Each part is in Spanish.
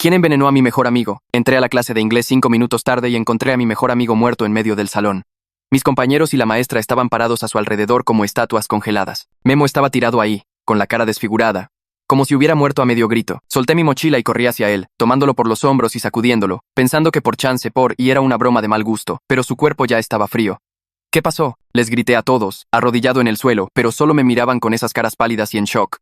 ¿Quién envenenó a mi mejor amigo? Entré a la clase de inglés 5 minutos tarde y encontré a mi mejor amigo muerto en medio del salón. Mis compañeros y la maestra estaban parados a su alrededor como estatuas congeladas. Memo estaba tirado ahí, con la cara desfigurada, como si hubiera muerto a medio grito. Solté mi mochila y corrí hacia él, tomándolo por los hombros y sacudiéndolo, pensando que por chance y era una broma de mal gusto, pero su cuerpo ya estaba frío. ¿Qué pasó? Les grité a todos, arrodillado en el suelo, pero solo me miraban con esas caras pálidas y en shock.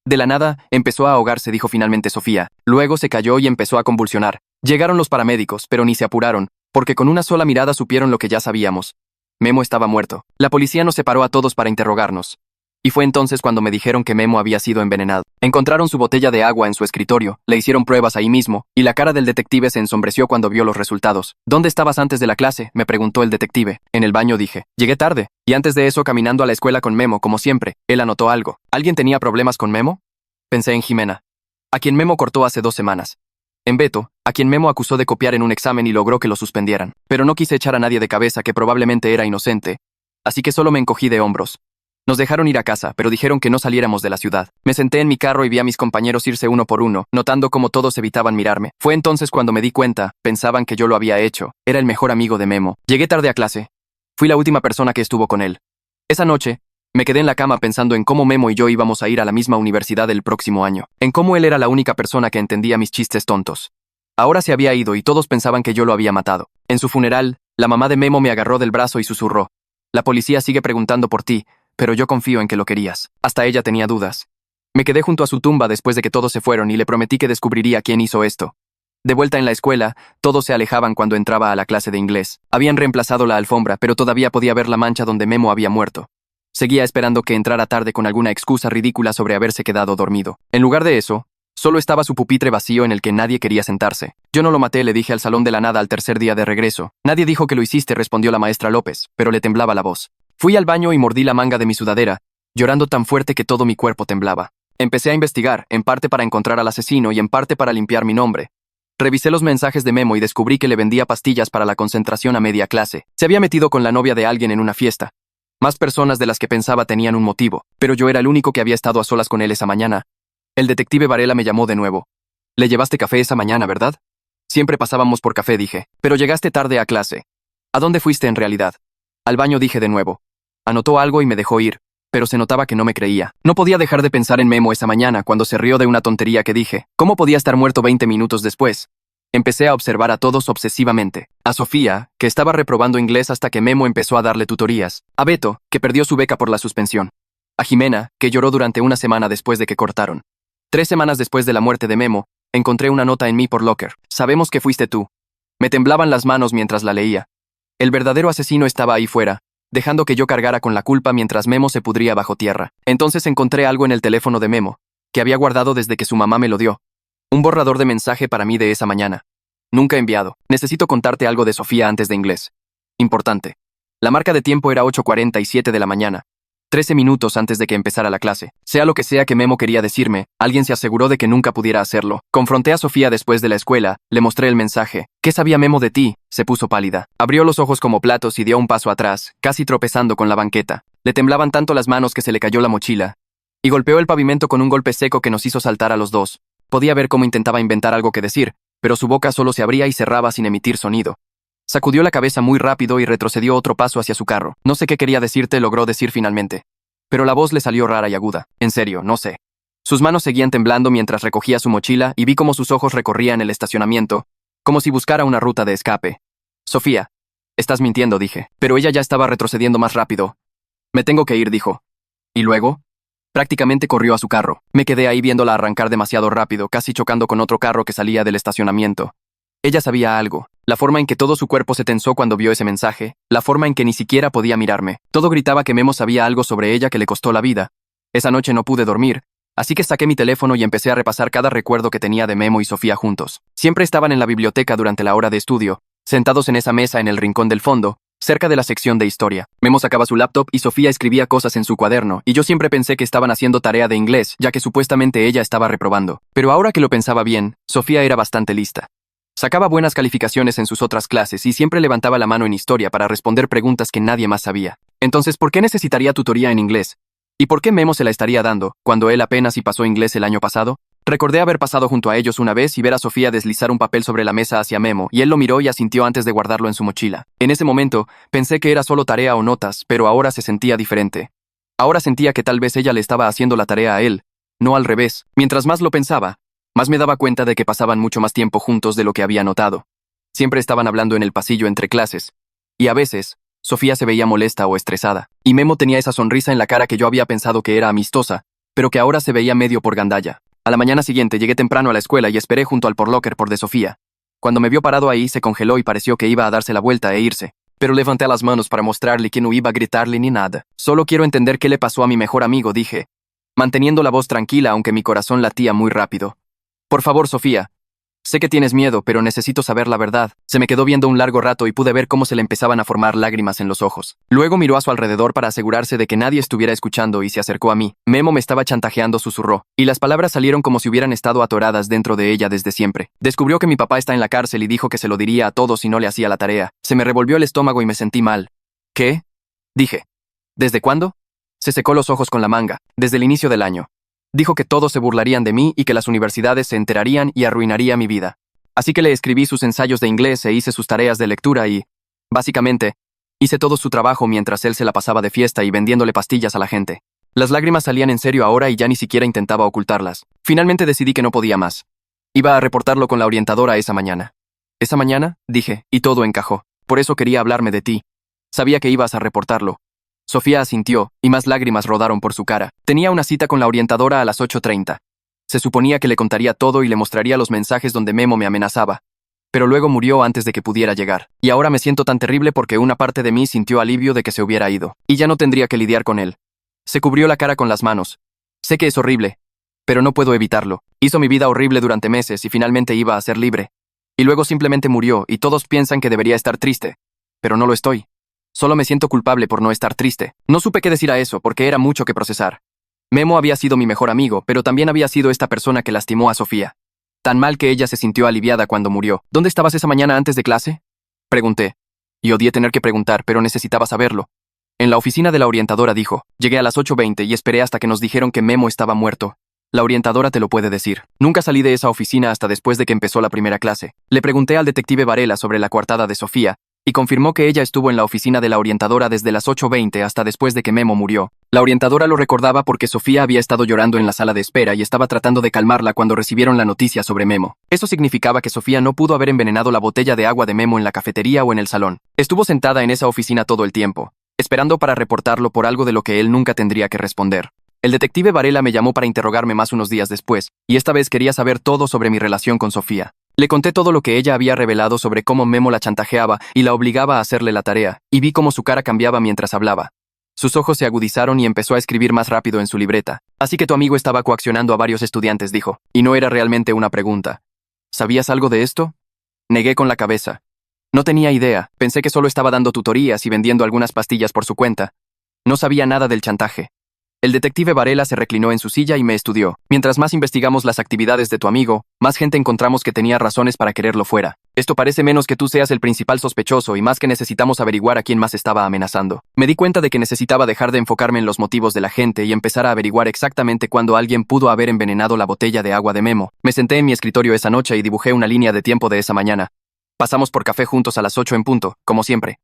De la nada, empezó a ahogarse, dijo finalmente Sofía. Luego se cayó y empezó a convulsionar. Llegaron los paramédicos, pero ni se apuraron, porque con una sola mirada supieron lo que ya sabíamos. Memo estaba muerto. La policía nos separó a todos para interrogarnos. Y fue entonces cuando me dijeron que Memo había sido envenenado. Encontraron su botella de agua en su escritorio, le hicieron pruebas ahí mismo, y la cara del detective se ensombreció cuando vio los resultados. ¿Dónde estabas antes de la clase?, me preguntó el detective. En el baño, dije. Llegué tarde, y antes de eso caminando a la escuela con Memo, como siempre. Él anotó algo. ¿Alguien tenía problemas con Memo? Pensé en Jimena, a quien Memo cortó hace 2 semanas. En Beto, a quien Memo acusó de copiar en un examen y logró que lo suspendieran. Pero no quise echar a nadie de cabeza, que probablemente era inocente, así que solo me encogí de hombros. Nos dejaron ir a casa, pero dijeron que no saliéramos de la ciudad. Me senté en mi carro y vi a mis compañeros irse uno por uno, notando cómo todos evitaban mirarme. Fue entonces cuando me di cuenta, pensaban que yo lo había hecho. Era el mejor amigo de Memo. Llegué tarde a clase. Fui la última persona que estuvo con él. Esa noche, me quedé en la cama pensando en cómo Memo y yo íbamos a ir a la misma universidad el próximo año. En cómo él era la única persona que entendía mis chistes tontos. Ahora se había ido y todos pensaban que yo lo había matado. En su funeral, la mamá de Memo me agarró del brazo y susurró. La policía sigue preguntando por ti, pero yo confío en que lo querías. Hasta ella tenía dudas. Me quedé junto a su tumba después de que todos se fueron y le prometí que descubriría quién hizo esto. De vuelta en la escuela, todos se alejaban cuando entraba a la clase de inglés. Habían reemplazado la alfombra, pero todavía podía ver la mancha donde Memo había muerto. Seguía esperando que entrara tarde con alguna excusa ridícula sobre haberse quedado dormido. En lugar de eso, solo estaba su pupitre vacío en el que nadie quería sentarse. Yo no lo maté, le dije al salón de la nada al tercer día de regreso. Nadie dijo que lo hiciste, respondió la maestra López, pero le temblaba la voz. Fui al baño y mordí la manga de mi sudadera, llorando tan fuerte que todo mi cuerpo temblaba. Empecé a investigar, en parte para encontrar al asesino y en parte para limpiar mi nombre. Revisé los mensajes de Memo y descubrí que le vendía pastillas para la concentración a media clase. Se había metido con la novia de alguien en una fiesta. Más personas de las que pensaba tenían un motivo, pero yo era el único que había estado a solas con él esa mañana. El detective Varela me llamó de nuevo. Le llevaste café esa mañana, ¿verdad? Siempre pasábamos por café, dije. Pero llegaste tarde a clase. ¿A dónde fuiste en realidad? Al baño, dije de nuevo. Anotó algo y me dejó ir, pero se notaba que no me creía. No podía dejar de pensar en Memo esa mañana cuando se rió de una tontería que dije. ¿Cómo podía estar muerto 20 minutos después? Empecé a observar a todos obsesivamente. A Sofía, que estaba reprobando inglés hasta que Memo empezó a darle tutorías. A Beto, que perdió su beca por la suspensión. A Jimena, que lloró durante una semana después de que cortaron. 3 semanas después de la muerte de Memo, encontré una nota en mí por locker. Sabemos que fuiste tú. Me temblaban las manos mientras la leía. El verdadero asesino estaba ahí fuera, dejando que yo cargara con la culpa mientras Memo se pudría bajo tierra. Entonces encontré algo en el teléfono de Memo, que había guardado desde que su mamá me lo dio. Un borrador de mensaje para mí de esa mañana. Nunca enviado. Necesito contarte algo de Sofía antes de inglés. Importante. La marca de tiempo era 8:47 de la mañana. 13 minutos antes de que empezara la clase. Sea lo que sea que Memo quería decirme, alguien se aseguró de que nunca pudiera hacerlo. Confronté a Sofía después de la escuela, le mostré el mensaje. ¿Qué sabía Memo de ti? Se puso pálida. Abrió los ojos como platos y dio un paso atrás, casi tropezando con la banqueta. Le temblaban tanto las manos que se le cayó la mochila. Y golpeó el pavimento con un golpe seco que nos hizo saltar a los dos. Podía ver cómo intentaba inventar algo que decir, pero su boca solo se abría y cerraba sin emitir sonido. Sacudió la cabeza muy rápido y retrocedió otro paso hacia su carro. No sé qué quería decirte, logró decir finalmente. Pero la voz le salió rara y aguda. En serio, no sé. Sus manos seguían temblando mientras recogía su mochila y vi cómo sus ojos recorrían el estacionamiento, como si buscara una ruta de escape. Sofía, estás mintiendo, dije. Pero ella ya estaba retrocediendo más rápido. Me tengo que ir, dijo. ¿Y luego? Prácticamente corrió a su carro. Me quedé ahí viéndola arrancar demasiado rápido, casi chocando con otro carro que salía del estacionamiento. Ella sabía algo. La forma en que todo su cuerpo se tensó cuando vio ese mensaje, la forma en que ni siquiera podía mirarme. Todo gritaba que Memo sabía algo sobre ella que le costó la vida. Esa noche no pude dormir, así que saqué mi teléfono y empecé a repasar cada recuerdo que tenía de Memo y Sofía juntos. Siempre estaban en la biblioteca durante la hora de estudio, sentados en esa mesa en el rincón del fondo, cerca de la sección de historia. Memo sacaba su laptop y Sofía escribía cosas en su cuaderno, y yo siempre pensé que estaban haciendo tarea de inglés, ya que supuestamente ella estaba reprobando. Pero ahora que lo pensaba bien, Sofía era bastante lista. Sacaba buenas calificaciones en sus otras clases y siempre levantaba la mano en historia para responder preguntas que nadie más sabía. Entonces, ¿por qué necesitaría tutoría en inglés? ¿Y por qué Memo se la estaría dando, cuando él apenas si pasó inglés el año pasado? Recordé haber pasado junto a ellos una vez y ver a Sofía deslizar un papel sobre la mesa hacia Memo, y él lo miró y asintió antes de guardarlo en su mochila. En ese momento, pensé que era solo tarea o notas, pero ahora se sentía diferente. Ahora sentía que tal vez ella le estaba haciendo la tarea a él, no al revés. Mientras más lo pensaba, más me daba cuenta de que pasaban mucho más tiempo juntos de lo que había notado. Siempre estaban hablando en el pasillo entre clases, y a veces, Sofía se veía molesta o estresada, y Memo tenía esa sonrisa en la cara que yo había pensado que era amistosa, pero que ahora se veía medio por gandalla. A la mañana siguiente llegué temprano a la escuela y esperé junto al porlocker por de Sofía. Cuando me vio parado ahí se congeló y pareció que iba a darse la vuelta e irse, pero levanté las manos para mostrarle que no iba a gritarle ni nada. Solo quiero entender qué le pasó a mi mejor amigo, dije, manteniendo la voz tranquila aunque mi corazón latía muy rápido. Por favor, Sofía. Sé que tienes miedo, pero necesito saber la verdad. Se me quedó viendo un largo rato y pude ver cómo se le empezaban a formar lágrimas en los ojos. Luego miró a su alrededor para asegurarse de que nadie estuviera escuchando y se acercó a mí. Memo me estaba chantajeando, susurró, y las palabras salieron como si hubieran estado atoradas dentro de ella desde siempre. Descubrió que mi papá está en la cárcel y dijo que se lo diría a todos si no le hacía la tarea. Se me revolvió el estómago y me sentí mal. ¿Qué? Dije. ¿Desde cuándo? Se secó los ojos con la manga. Desde el inicio del año. Dijo que todos se burlarían de mí y que las universidades se enterarían y arruinaría mi vida. Así que le escribí sus ensayos de inglés e hice sus tareas de lectura y, básicamente, hice todo su trabajo mientras él se la pasaba de fiesta y vendiéndole pastillas a la gente. Las lágrimas salían en serio ahora y ya ni siquiera intentaba ocultarlas. Finalmente decidí que no podía más. Iba a reportarlo con la orientadora esa mañana. ¿Esa mañana? Dije, y todo encajó. Por eso quería hablarme de ti. Sabía que ibas a reportarlo. Sofía asintió, y más lágrimas rodaron por su cara. Tenía una cita con la orientadora a las 8:30. Se suponía que le contaría todo y le mostraría los mensajes donde Memo me amenazaba. Pero luego murió antes de que pudiera llegar. Y ahora me siento tan terrible porque una parte de mí sintió alivio de que se hubiera ido. Y ya no tendría que lidiar con él. Se cubrió la cara con las manos. Sé que es horrible, pero no puedo evitarlo. Hizo mi vida horrible durante meses y finalmente iba a ser libre. Y luego simplemente murió y todos piensan que debería estar triste. Pero no lo estoy. Solo me siento culpable por no estar triste. No supe qué decir a eso porque era mucho que procesar. Memo había sido mi mejor amigo, pero también había sido esta persona que lastimó a Sofía. Tan mal que ella se sintió aliviada cuando murió. ¿Dónde estabas esa mañana antes de clase? Pregunté. Y odié tener que preguntar, pero necesitaba saberlo. En la oficina de la orientadora dijo. Llegué a las 8:20 y esperé hasta que nos dijeron que Memo estaba muerto. La orientadora te lo puede decir. Nunca salí de esa oficina hasta después de que empezó la primera clase. Le pregunté al detective Varela sobre la coartada de Sofía, y confirmó que ella estuvo en la oficina de la orientadora desde las 8:20 hasta después de que Memo murió. La orientadora lo recordaba porque Sofía había estado llorando en la sala de espera y estaba tratando de calmarla cuando recibieron la noticia sobre Memo. Eso significaba que Sofía no pudo haber envenenado la botella de agua de Memo en la cafetería o en el salón. Estuvo sentada en esa oficina todo el tiempo, esperando para reportarlo por algo de lo que él nunca tendría que responder. El detective Varela me llamó para interrogarme más unos días después, y esta vez quería saber todo sobre mi relación con Sofía. Le conté todo lo que ella había revelado sobre cómo Memo la chantajeaba y la obligaba a hacerle la tarea, y vi cómo su cara cambiaba mientras hablaba. Sus ojos se agudizaron y empezó a escribir más rápido en su libreta. Así que tu amigo estaba coaccionando a varios estudiantes, dijo, y no era realmente una pregunta. ¿Sabías algo de esto? Negué con la cabeza. No tenía idea, pensé que solo estaba dando tutorías y vendiendo algunas pastillas por su cuenta. No sabía nada del chantaje. El detective Varela se reclinó en su silla y me estudió. Mientras más investigamos las actividades de tu amigo, más gente encontramos que tenía razones para quererlo fuera. Esto parece menos que tú seas el principal sospechoso y más que necesitamos averiguar a quién más estaba amenazando. Me di cuenta de que necesitaba dejar de enfocarme en los motivos de la gente y empezar a averiguar exactamente cuándo alguien pudo haber envenenado la botella de agua de Memo. Me senté en mi escritorio esa noche y dibujé una línea de tiempo de esa mañana. Pasamos por café juntos a las 8 en punto, como siempre.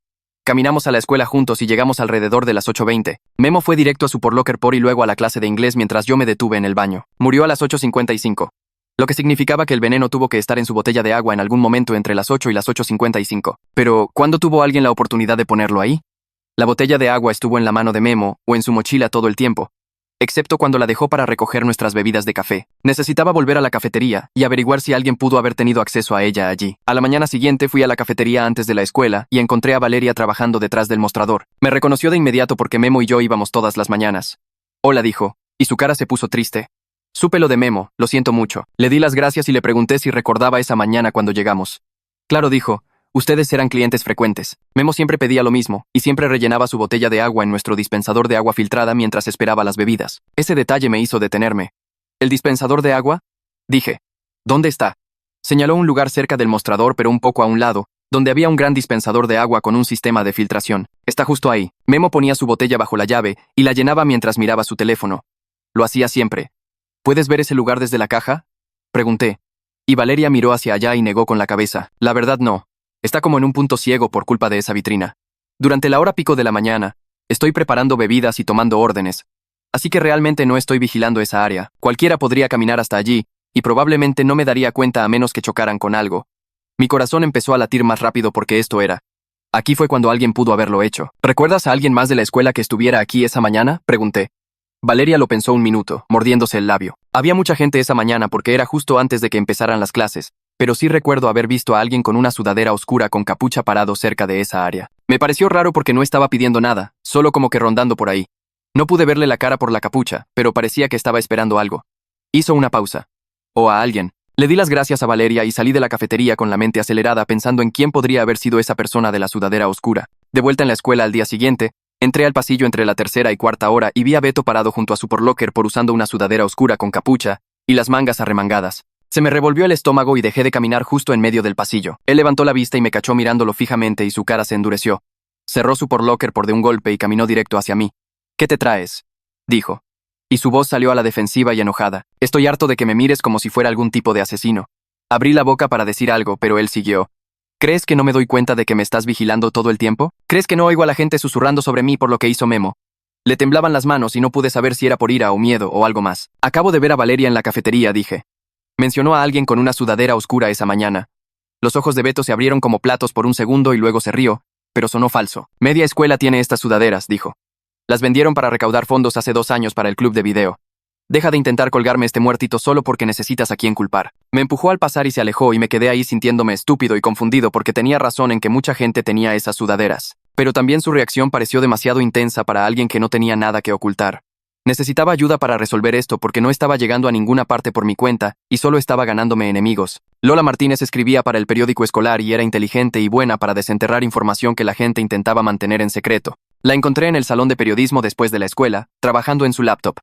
Caminamos a la escuela juntos y llegamos alrededor de las 8:20. Memo fue directo a su porlocker por y luego a la clase de inglés mientras yo me detuve en el baño. Murió a las 8:55. Lo que significaba que el veneno tuvo que estar en su botella de agua en algún momento entre las 8 y las 8:55. Pero, ¿cuándo tuvo alguien la oportunidad de ponerlo ahí? La botella de agua estuvo en la mano de Memo o en su mochila todo el tiempo, excepto cuando la dejó para recoger nuestras bebidas de café. Necesitaba volver a la cafetería y averiguar si alguien pudo haber tenido acceso a ella allí. A la mañana siguiente fui a la cafetería antes de la escuela y encontré a Valeria trabajando detrás del mostrador. Me reconoció de inmediato porque Memo y yo íbamos todas las mañanas. Hola, dijo, y su cara se puso triste. Supe lo de Memo, lo siento mucho. Le di las gracias y le pregunté si recordaba esa mañana cuando llegamos. Claro, dijo. Ustedes eran clientes frecuentes. Memo siempre pedía lo mismo, y siempre rellenaba su botella de agua en nuestro dispensador de agua filtrada mientras esperaba las bebidas. Ese detalle me hizo detenerme. ¿El dispensador de agua? Dije. ¿Dónde está? Señaló un lugar cerca del mostrador pero un poco a un lado, donde había un gran dispensador de agua con un sistema de filtración. Está justo ahí. Memo ponía su botella bajo la llave y la llenaba mientras miraba su teléfono. Lo hacía siempre. ¿Puedes ver ese lugar desde la caja? Pregunté. Y Valeria miró hacia allá y negó con la cabeza. La verdad no. Está como en un punto ciego por culpa de esa vitrina. Durante la hora pico de la mañana, estoy preparando bebidas y tomando órdenes. Así que realmente no estoy vigilando esa área. Cualquiera podría caminar hasta allí, y probablemente no me daría cuenta a menos que chocaran con algo. Mi corazón empezó a latir más rápido porque esto era. Aquí fue cuando alguien pudo haberlo hecho. ¿Recuerdas a alguien más de la escuela que estuviera aquí esa mañana? Pregunté. Valeria lo pensó un minuto, mordiéndose el labio. Había mucha gente esa mañana porque era justo antes de que empezaran las clases, pero sí recuerdo haber visto a alguien con una sudadera oscura con capucha parado cerca de esa área. Me pareció raro porque no estaba pidiendo nada, solo como que rondando por ahí. No pude verle la cara por la capucha, pero parecía que estaba esperando algo. Hizo una pausa. O a alguien. Le di las gracias a Valeria y salí de la cafetería con la mente acelerada pensando en quién podría haber sido esa persona de la sudadera oscura. De vuelta en la escuela al día siguiente, entré al pasillo entre la tercera y cuarta hora y vi a Beto parado junto a su porlocker por usando una sudadera oscura con capucha y las mangas arremangadas. Se me revolvió el estómago y dejé de caminar justo en medio del pasillo. Él levantó la vista y me cachó mirándolo fijamente y su cara se endureció. Cerró su porlocker por de un golpe y caminó directo hacia mí. ¿Qué te traes?, dijo. Y su voz salió a la defensiva y enojada. Estoy harto de que me mires como si fuera algún tipo de asesino. Abrí la boca para decir algo, pero él siguió. ¿Crees que no me doy cuenta de que me estás vigilando todo el tiempo? ¿Crees que no oigo a la gente susurrando sobre mí por lo que hizo Memo? Le temblaban las manos y no pude saber si era por ira o miedo o algo más. Acabo de ver a Valeria en la cafetería, dije. Mencionó a alguien con una sudadera oscura esa mañana. Los ojos de Beto se abrieron como platos por un segundo y luego se rió, pero sonó falso. Media escuela tiene estas sudaderas, dijo. Las vendieron para recaudar fondos hace 2 años para el club de video. Deja de intentar colgarme este muertito solo porque necesitas a quien culpar. Me empujó al pasar y se alejó y me quedé ahí sintiéndome estúpido y confundido porque tenía razón en que mucha gente tenía esas sudaderas. Pero también su reacción pareció demasiado intensa para alguien que no tenía nada que ocultar. Necesitaba ayuda para resolver esto porque no estaba llegando a ninguna parte por mi cuenta y solo estaba ganándome enemigos. Lola Martínez escribía para el periódico escolar y era inteligente y buena para desenterrar información que la gente intentaba mantener en secreto. La encontré en el salón de periodismo después de la escuela, trabajando en su laptop.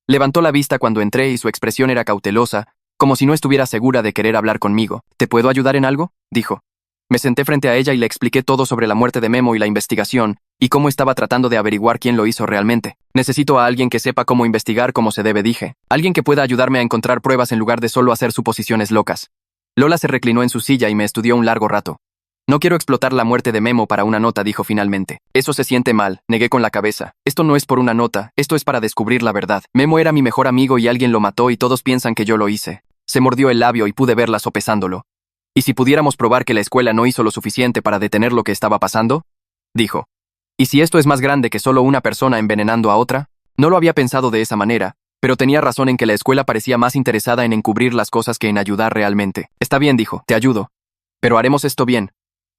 Levantó la vista cuando entré y su expresión era cautelosa, como si no estuviera segura de querer hablar conmigo. ¿Te puedo ayudar en algo?, dijo. Me senté frente a ella y le expliqué todo sobre la muerte de Memo y la investigación, y cómo estaba tratando de averiguar quién lo hizo realmente. Necesito a alguien que sepa cómo investigar como se debe, dije. Alguien que pueda ayudarme a encontrar pruebas en lugar de solo hacer suposiciones locas. Lola se reclinó en su silla y me estudió un largo rato. No quiero explotar la muerte de Memo para una nota, dijo finalmente. Eso se siente mal, negué con la cabeza. Esto no es por una nota, esto es para descubrir la verdad. Memo era mi mejor amigo y alguien lo mató y todos piensan que yo lo hice. Se mordió el labio y pude verla sopesándolo. ¿Y si pudiéramos probar que la escuela no hizo lo suficiente para detener lo que estaba pasando?, dijo. ¿Y si esto es más grande que solo una persona envenenando a otra? No lo había pensado de esa manera, pero tenía razón en que la escuela parecía más interesada en encubrir las cosas que en ayudar realmente. Está bien, dijo, te ayudo. Pero haremos esto bien.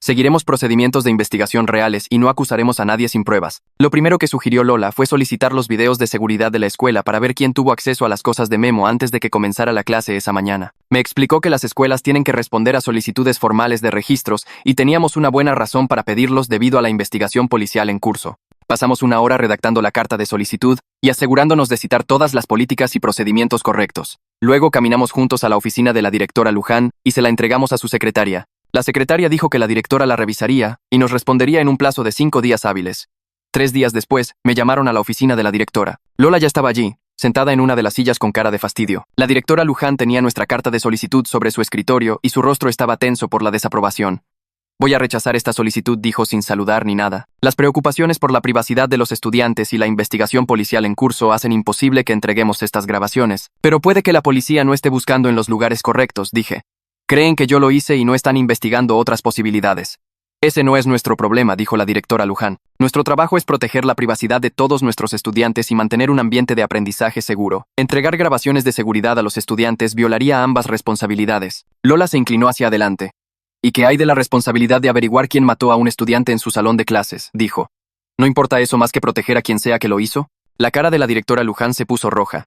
Seguiremos procedimientos de investigación reales y no acusaremos a nadie sin pruebas. Lo primero que sugirió Lola fue solicitar los videos de seguridad de la escuela para ver quién tuvo acceso a las cosas de Memo antes de que comenzara la clase esa mañana. Me explicó que las escuelas tienen que responder a solicitudes formales de registros y teníamos una buena razón para pedirlos debido a la investigación policial en curso. Pasamos 1 hora redactando la carta de solicitud y asegurándonos de citar todas las políticas y procedimientos correctos. Luego caminamos juntos a la oficina de la directora Luján y se la entregamos a su secretaria. La secretaria dijo que la directora la revisaría y nos respondería en un plazo de 5 días hábiles. 3 días después, me llamaron a la oficina de la directora. Lola ya estaba allí, sentada en una de las sillas con cara de fastidio. La directora Luján tenía nuestra carta de solicitud sobre su escritorio y su rostro estaba tenso por la desaprobación. Voy a rechazar esta solicitud, dijo sin saludar ni nada. Las preocupaciones por la privacidad de los estudiantes y la investigación policial en curso hacen imposible que entreguemos estas grabaciones. Pero puede que la policía no esté buscando en los lugares correctos, dije. Creen que yo lo hice y no están investigando otras posibilidades. Ese no es nuestro problema, dijo la directora Luján. Nuestro trabajo es proteger la privacidad de todos nuestros estudiantes y mantener un ambiente de aprendizaje seguro. Entregar grabaciones de seguridad a los estudiantes violaría ambas responsabilidades. Lola se inclinó hacia adelante. ¿Y qué hay de la responsabilidad de averiguar quién mató a un estudiante en su salón de clases?, dijo. ¿No importa eso más que proteger a quien sea que lo hizo? La cara de la directora Luján se puso roja.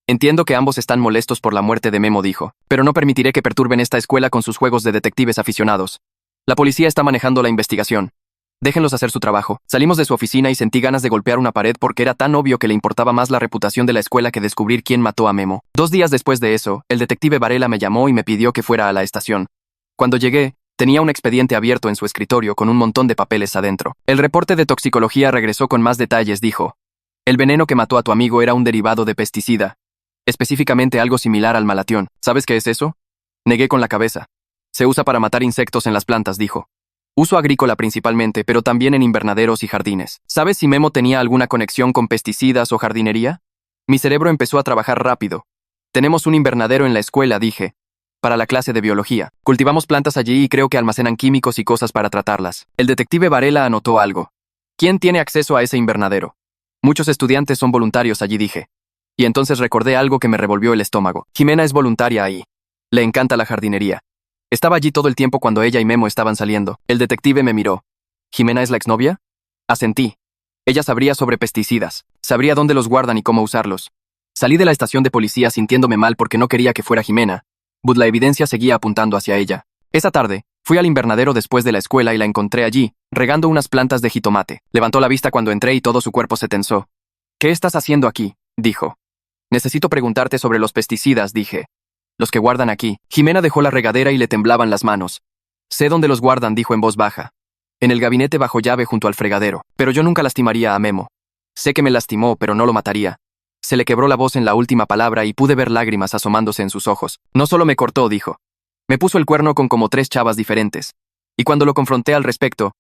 Entiendo que ambos están molestos por la muerte de Memo, dijo, pero no permitiré que perturben esta escuela con sus juegos de detectives aficionados. La policía está manejando la investigación. Déjenlos hacer su trabajo. Salimos de su oficina y sentí ganas de golpear una pared porque era tan obvio que le importaba más la reputación de la escuela que descubrir quién mató a Memo. 2 días después de eso, el detective Varela me llamó y me pidió que fuera a la estación. Cuando llegué, tenía un expediente abierto en su escritorio con un montón de papeles adentro. El reporte de toxicología regresó con más detalles, dijo. El veneno que mató a tu amigo era un derivado de pesticida. Específicamente algo similar al malatión. ¿Sabes qué es eso? Negué con la cabeza. Se usa para matar insectos en las plantas, dijo. Uso agrícola principalmente, pero también en invernaderos y jardines. ¿Sabes si Memo tenía alguna conexión con pesticidas o jardinería? Mi cerebro empezó a trabajar rápido. Tenemos un invernadero en la escuela, dije. Para la clase de biología. Cultivamos plantas allí y creo que almacenan químicos y cosas para tratarlas. El detective Varela anotó algo. ¿Quién tiene acceso a ese invernadero? Muchos estudiantes son voluntarios allí, dije. Y entonces recordé algo que me revolvió el estómago. Jimena es voluntaria ahí. Le encanta la jardinería. Estaba allí todo el tiempo cuando ella y Memo estaban saliendo. El detective me miró. ¿Jimena es la exnovia? Asentí. Ella sabría sobre pesticidas. Sabría dónde los guardan y cómo usarlos. Salí de la estación de policía sintiéndome mal porque no quería que fuera Jimena, but la evidencia seguía apuntando hacia ella. Esa tarde, fui al invernadero después de la escuela y la encontré allí, regando unas plantas de jitomate. Levantó la vista cuando entré y todo su cuerpo se tensó. ¿Qué estás haciendo aquí?, dijo. Necesito preguntarte sobre los pesticidas, dije. Los que guardan aquí. Jimena dejó la regadera y le temblaban las manos. Sé dónde los guardan, dijo en voz baja. En el gabinete bajo llave junto al fregadero. Pero yo nunca lastimaría a Memo. Sé que me lastimó, pero no lo mataría. Se le quebró la voz en la última palabra y pude ver lágrimas asomándose en sus ojos. No solo me cortó, dijo. Me puso el cuerno con como 3 chavas diferentes. Y cuando lo confronté al respecto,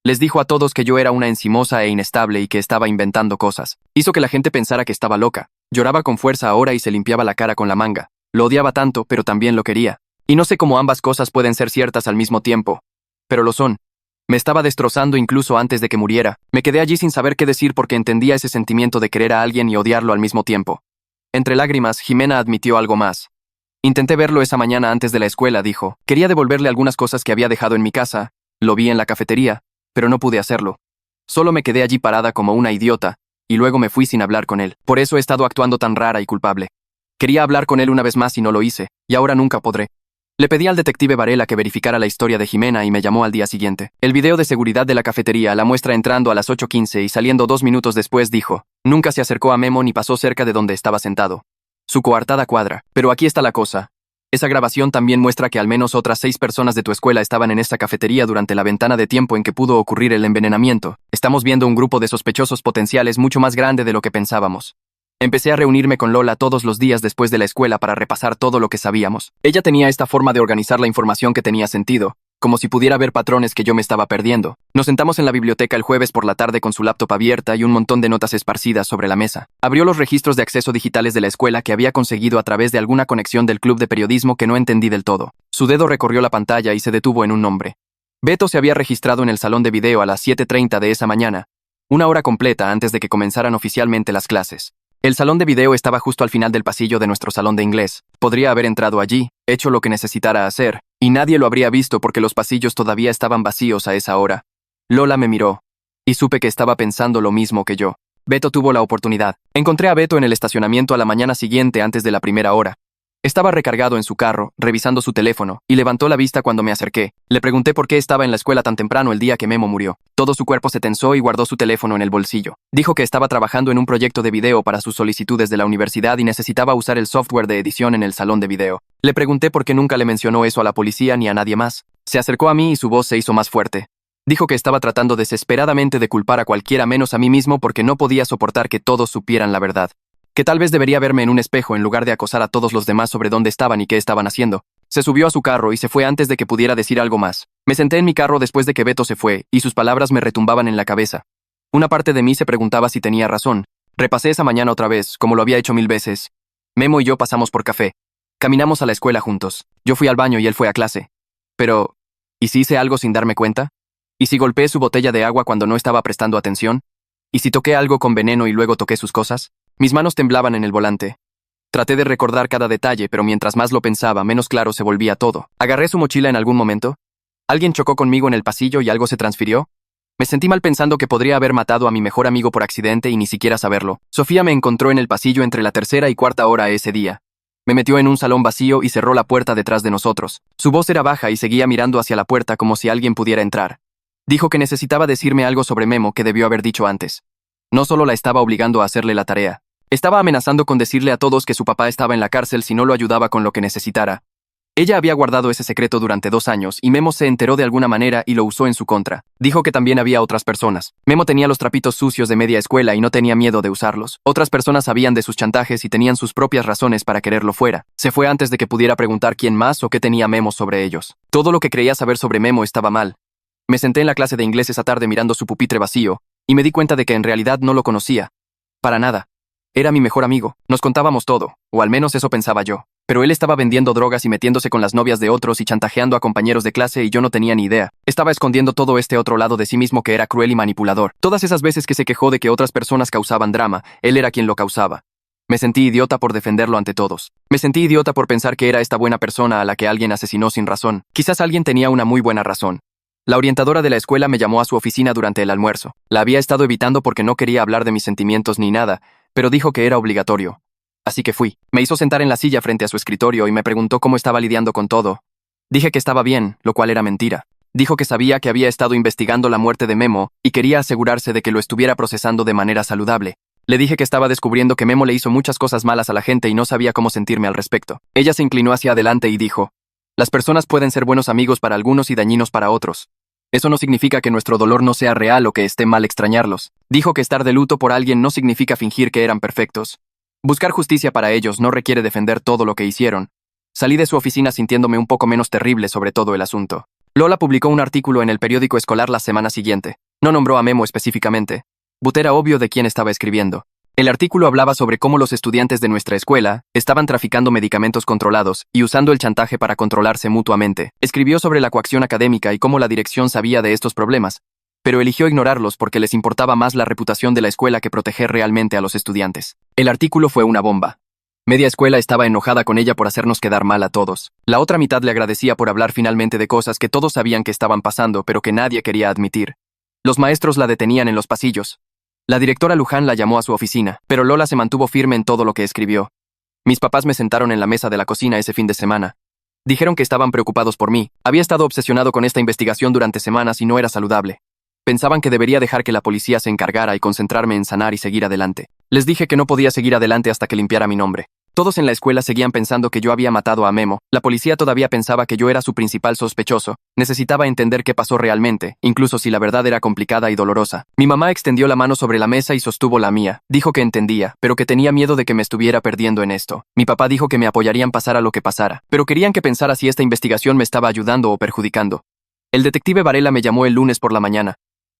les dijo a todos que yo era una encimosa e inestable y que estaba inventando cosas. Hizo que la gente pensara que estaba loca. Lloraba con fuerza ahora y se limpiaba la cara con la manga. Lo odiaba tanto, pero también lo quería. Y no sé cómo ambas cosas pueden ser ciertas al mismo tiempo. Pero lo son. Me estaba destrozando incluso antes de que muriera. Me quedé allí sin saber qué decir porque entendía ese sentimiento de querer a alguien y odiarlo al mismo tiempo. Entre lágrimas, Jimena admitió algo más. Intenté verlo esa mañana antes de la escuela, dijo. Quería devolverle algunas cosas que había dejado en mi casa. Lo vi en la cafetería, pero no pude hacerlo. Solo me quedé allí parada como una idiota, y luego me fui sin hablar con él. Por eso he estado actuando tan rara y culpable. Quería hablar con él una vez más y no lo hice, y ahora nunca podré. Le pedí al detective Varela que verificara la historia de Jimena y me llamó al día siguiente. El video de seguridad de la cafetería la muestra entrando a las 8:15 y saliendo 2 minutos después, dijo. Nunca se acercó a Memo ni pasó cerca de donde estaba sentado. Su coartada cuadra. Pero aquí está la cosa. Esa grabación también muestra que al menos otras 6 personas de tu escuela estaban en esta cafetería durante la ventana de tiempo en que pudo ocurrir el envenenamiento. Estamos viendo un grupo de sospechosos potenciales mucho más grande de lo que pensábamos. Empecé a reunirme con Lola todos los días después de la escuela para repasar todo lo que sabíamos. Ella tenía esta forma de organizar la información que tenía sentido, como si pudiera ver patrones que yo me estaba perdiendo. Nos sentamos en la biblioteca el jueves por la tarde con su laptop abierta y un montón de notas esparcidas sobre la mesa. Abrió los registros de acceso digitales de la escuela que había conseguido a través de alguna conexión del club de periodismo que no entendí del todo. Su dedo recorrió la pantalla y se detuvo en un nombre. Beto se había registrado en el salón de video a las 7:30 de esa mañana, una hora completa antes de que comenzaran oficialmente las clases. El salón de video estaba justo al final del pasillo de nuestro salón de inglés. Podría haber entrado allí, hecho lo que necesitara hacer, y nadie lo habría visto porque los pasillos todavía estaban vacíos a esa hora. Lola me miró, y supe que estaba pensando lo mismo que yo. Beto tuvo la oportunidad. Encontré a Beto en el estacionamiento a la mañana siguiente antes de la primera hora. Estaba recargado en su carro, revisando su teléfono, y levantó la vista cuando me acerqué. Le pregunté por qué estaba en la escuela tan temprano el día que Memo murió. Todo su cuerpo se tensó y guardó su teléfono en el bolsillo. Dijo que estaba trabajando en un proyecto de video para sus solicitudes de la universidad y necesitaba usar el software de edición en el salón de video. Le pregunté por qué nunca le mencionó eso a la policía ni a nadie más. Se acercó a mí y su voz se hizo más fuerte. Dijo que estaba tratando desesperadamente de culpar a cualquiera menos a mí mismo porque no podía soportar que todos supieran la verdad. Que tal vez debería verme en un espejo en lugar de acosar a todos los demás sobre dónde estaban y qué estaban haciendo. Se subió a su carro y se fue antes de que pudiera decir algo más. Me senté en mi carro después de que Beto se fue, y sus palabras me retumbaban en la cabeza. Una parte de mí se preguntaba si tenía razón. Repasé esa mañana otra vez, como lo había hecho 1000 veces. Memo y yo pasamos por café. Caminamos a la escuela juntos. Yo fui al baño y él fue a clase. Pero, ¿y si hice algo sin darme cuenta? ¿Y si golpeé su botella de agua cuando no estaba prestando atención? ¿Y si toqué algo con veneno y luego toqué sus cosas? Mis manos temblaban en el volante. Traté de recordar cada detalle, pero mientras más lo pensaba, menos claro se volvía todo. ¿Agarré su mochila en algún momento? ¿Alguien chocó conmigo en el pasillo y algo se transfirió? Me sentí mal pensando que podría haber matado a mi mejor amigo por accidente y ni siquiera saberlo. Sofía me encontró en el pasillo entre la 3ª y 4ª hora ese día. Me metió en un salón vacío y cerró la puerta detrás de nosotros. Su voz era baja y seguía mirando hacia la puerta como si alguien pudiera entrar. Dijo que necesitaba decirme algo sobre Memo que debió haber dicho antes. No solo la estaba obligando a hacerle la tarea. Estaba amenazando con decirle a todos que su papá estaba en la cárcel si no lo ayudaba con lo que necesitara. Ella había guardado ese secreto durante 2 años y Memo se enteró de alguna manera y lo usó en su contra. Dijo que también había otras personas. Memo tenía los trapitos sucios de media escuela y no tenía miedo de usarlos. Otras personas sabían de sus chantajes y tenían sus propias razones para quererlo fuera. Se fue antes de que pudiera preguntar quién más o qué tenía Memo sobre ellos. Todo lo que creía saber sobre Memo estaba mal. Me senté en la clase de inglés esa tarde mirando su pupitre vacío y me di cuenta de que en realidad no lo conocía. Para nada. Era mi mejor amigo. Nos contábamos todo, o al menos eso pensaba yo. Pero él estaba vendiendo drogas y metiéndose con las novias de otros y chantajeando a compañeros de clase y yo no tenía ni idea. Estaba escondiendo todo este otro lado de sí mismo que era cruel y manipulador. Todas esas veces que se quejó de que otras personas causaban drama, él era quien lo causaba. Me sentí idiota por defenderlo ante todos. Me sentí idiota por pensar que era esta buena persona a la que alguien asesinó sin razón. Quizás alguien tenía una muy buena razón. La orientadora de la escuela me llamó a su oficina durante el almuerzo. La había estado evitando porque no quería hablar de mis sentimientos ni nada, pero dijo que era obligatorio. Así que fui. Me hizo sentar en la silla frente a su escritorio y me preguntó cómo estaba lidiando con todo. Dije que estaba bien, lo cual era mentira. Dijo que sabía que había estado investigando la muerte de Memo y quería asegurarse de que lo estuviera procesando de manera saludable. Le dije que estaba descubriendo que Memo le hizo muchas cosas malas a la gente y no sabía cómo sentirme al respecto. Ella se inclinó hacia adelante y dijo: las personas pueden ser buenos amigos para algunos y dañinos para otros. Eso no significa que nuestro dolor no sea real o que esté mal extrañarlos. Dijo que estar de luto por alguien no significa fingir que eran perfectos. Buscar justicia para ellos no requiere defender todo lo que hicieron. Salí de su oficina sintiéndome un poco menos terrible sobre todo el asunto. Lola publicó un artículo en el periódico escolar la semana siguiente. No nombró a Memo específicamente. But era obvio de quién estaba escribiendo. El artículo hablaba sobre cómo los estudiantes de nuestra escuela estaban traficando medicamentos controlados y usando el chantaje para controlarse mutuamente. Escribió sobre la coacción académica y cómo la dirección sabía de estos problemas, pero eligió ignorarlos porque les importaba más la reputación de la escuela que proteger realmente a los estudiantes. El artículo fue una bomba. Media escuela estaba enojada con ella por hacernos quedar mal a todos. La otra mitad le agradecía por hablar finalmente de cosas que todos sabían que estaban pasando, pero que nadie quería admitir. Los maestros la detenían en los pasillos. La directora Luján la llamó a su oficina, pero Lola se mantuvo firme en todo lo que escribió. Mis papás me sentaron en la mesa de la cocina ese fin de semana. Dijeron que estaban preocupados por mí. Había estado obsesionado con esta investigación durante semanas y no era saludable. Pensaban que debería dejar que la policía se encargara y concentrarme en sanar y seguir adelante. Les dije que no podía seguir adelante hasta que limpiara mi nombre. Todos en la escuela seguían pensando que yo había matado a Memo. La policía todavía pensaba que yo era su principal sospechoso. Necesitaba entender qué pasó realmente, incluso si la verdad era complicada y dolorosa. Mi mamá extendió la mano sobre la mesa y sostuvo la mía. Dijo que entendía, pero que tenía miedo de que me estuviera perdiendo en esto. Mi papá dijo que me apoyarían pasara lo que pasara, pero querían que pensara si esta investigación me estaba ayudando o perjudicando. El detective Varela me llamó el lunes por la mañana.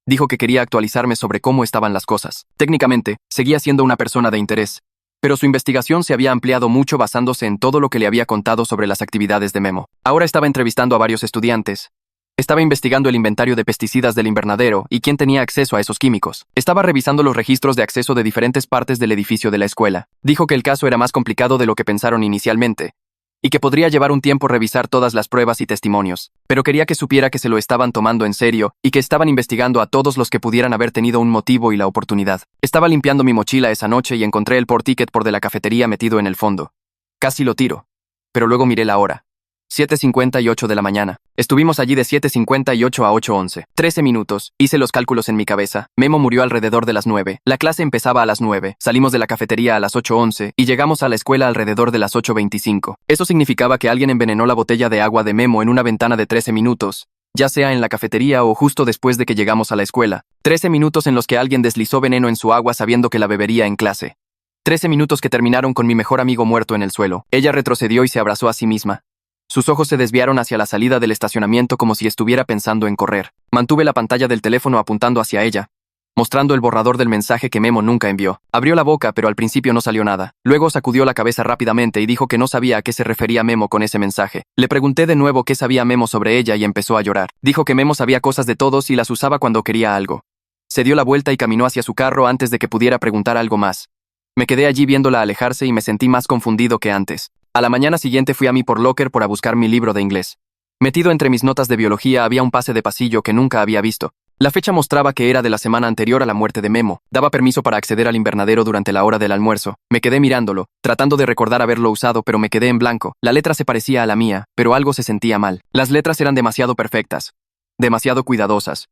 Dijo que quería actualizarme sobre cómo estaban las cosas. Técnicamente, seguía siendo una persona de interés, pero su investigación se había ampliado mucho basándose en todo lo que le había contado sobre las actividades de Memo. Ahora estaba entrevistando a varios estudiantes. Estaba investigando el inventario de pesticidas del invernadero y quién tenía acceso a esos químicos. Estaba revisando los registros de acceso de diferentes partes del edificio de la escuela. Dijo que el caso era más complicado de lo que pensaron inicialmente, y que podría llevar un tiempo revisar todas las pruebas y testimonios, pero quería que supiera que se lo estaban tomando en serio y que estaban investigando a todos los que pudieran haber tenido un motivo y la oportunidad. Estaba limpiando mi mochila esa noche y encontré el porticket por de la cafetería metido en el fondo. Casi lo tiro, pero luego miré la hora. 7:58 de la mañana. Estuvimos allí de 7:58 a 8:11. 13 minutos. Hice los cálculos en mi cabeza. Memo murió alrededor de las 9. La clase empezaba a las 9. Salimos de la cafetería a las 8:11 y llegamos a la escuela alrededor de las 8:25. Eso significaba que alguien envenenó la botella de agua de Memo en una ventana de 13 minutos, ya sea en la cafetería o justo después de que llegamos a la escuela. 13 minutos en los que alguien deslizó veneno en su agua sabiendo que la bebería en clase. 13 minutos que terminaron con mi mejor amigo muerto en el suelo. Ella retrocedió y se abrazó a sí misma. Sus ojos se desviaron hacia la salida del estacionamiento como si estuviera pensando en correr. Mantuve la pantalla del teléfono apuntando hacia ella, mostrando el borrador del mensaje que Memo nunca envió. Abrió la boca, pero al principio no salió nada. Luego sacudió la cabeza rápidamente y dijo que no sabía a qué se refería Memo con ese mensaje. Le pregunté de nuevo qué sabía Memo sobre ella y empezó a llorar. Dijo que Memo sabía cosas de todos y las usaba cuando quería algo. Se dio la vuelta y caminó hacia su carro antes de que pudiera preguntar algo más. Me quedé allí viéndola alejarse y me sentí más confundido que antes. A la mañana siguiente fui a mi por locker para buscar mi libro de inglés. Metido entre mis notas de biología había un pase de pasillo que nunca había visto. La fecha mostraba que era de la semana anterior a la muerte de Memo. Daba permiso para acceder al invernadero durante la hora del almuerzo. Me quedé mirándolo, tratando de recordar haberlo usado, pero me quedé en blanco. La letra se parecía a la mía, pero algo se sentía mal. Las letras eran demasiado perfectas, demasiado cuidadosas.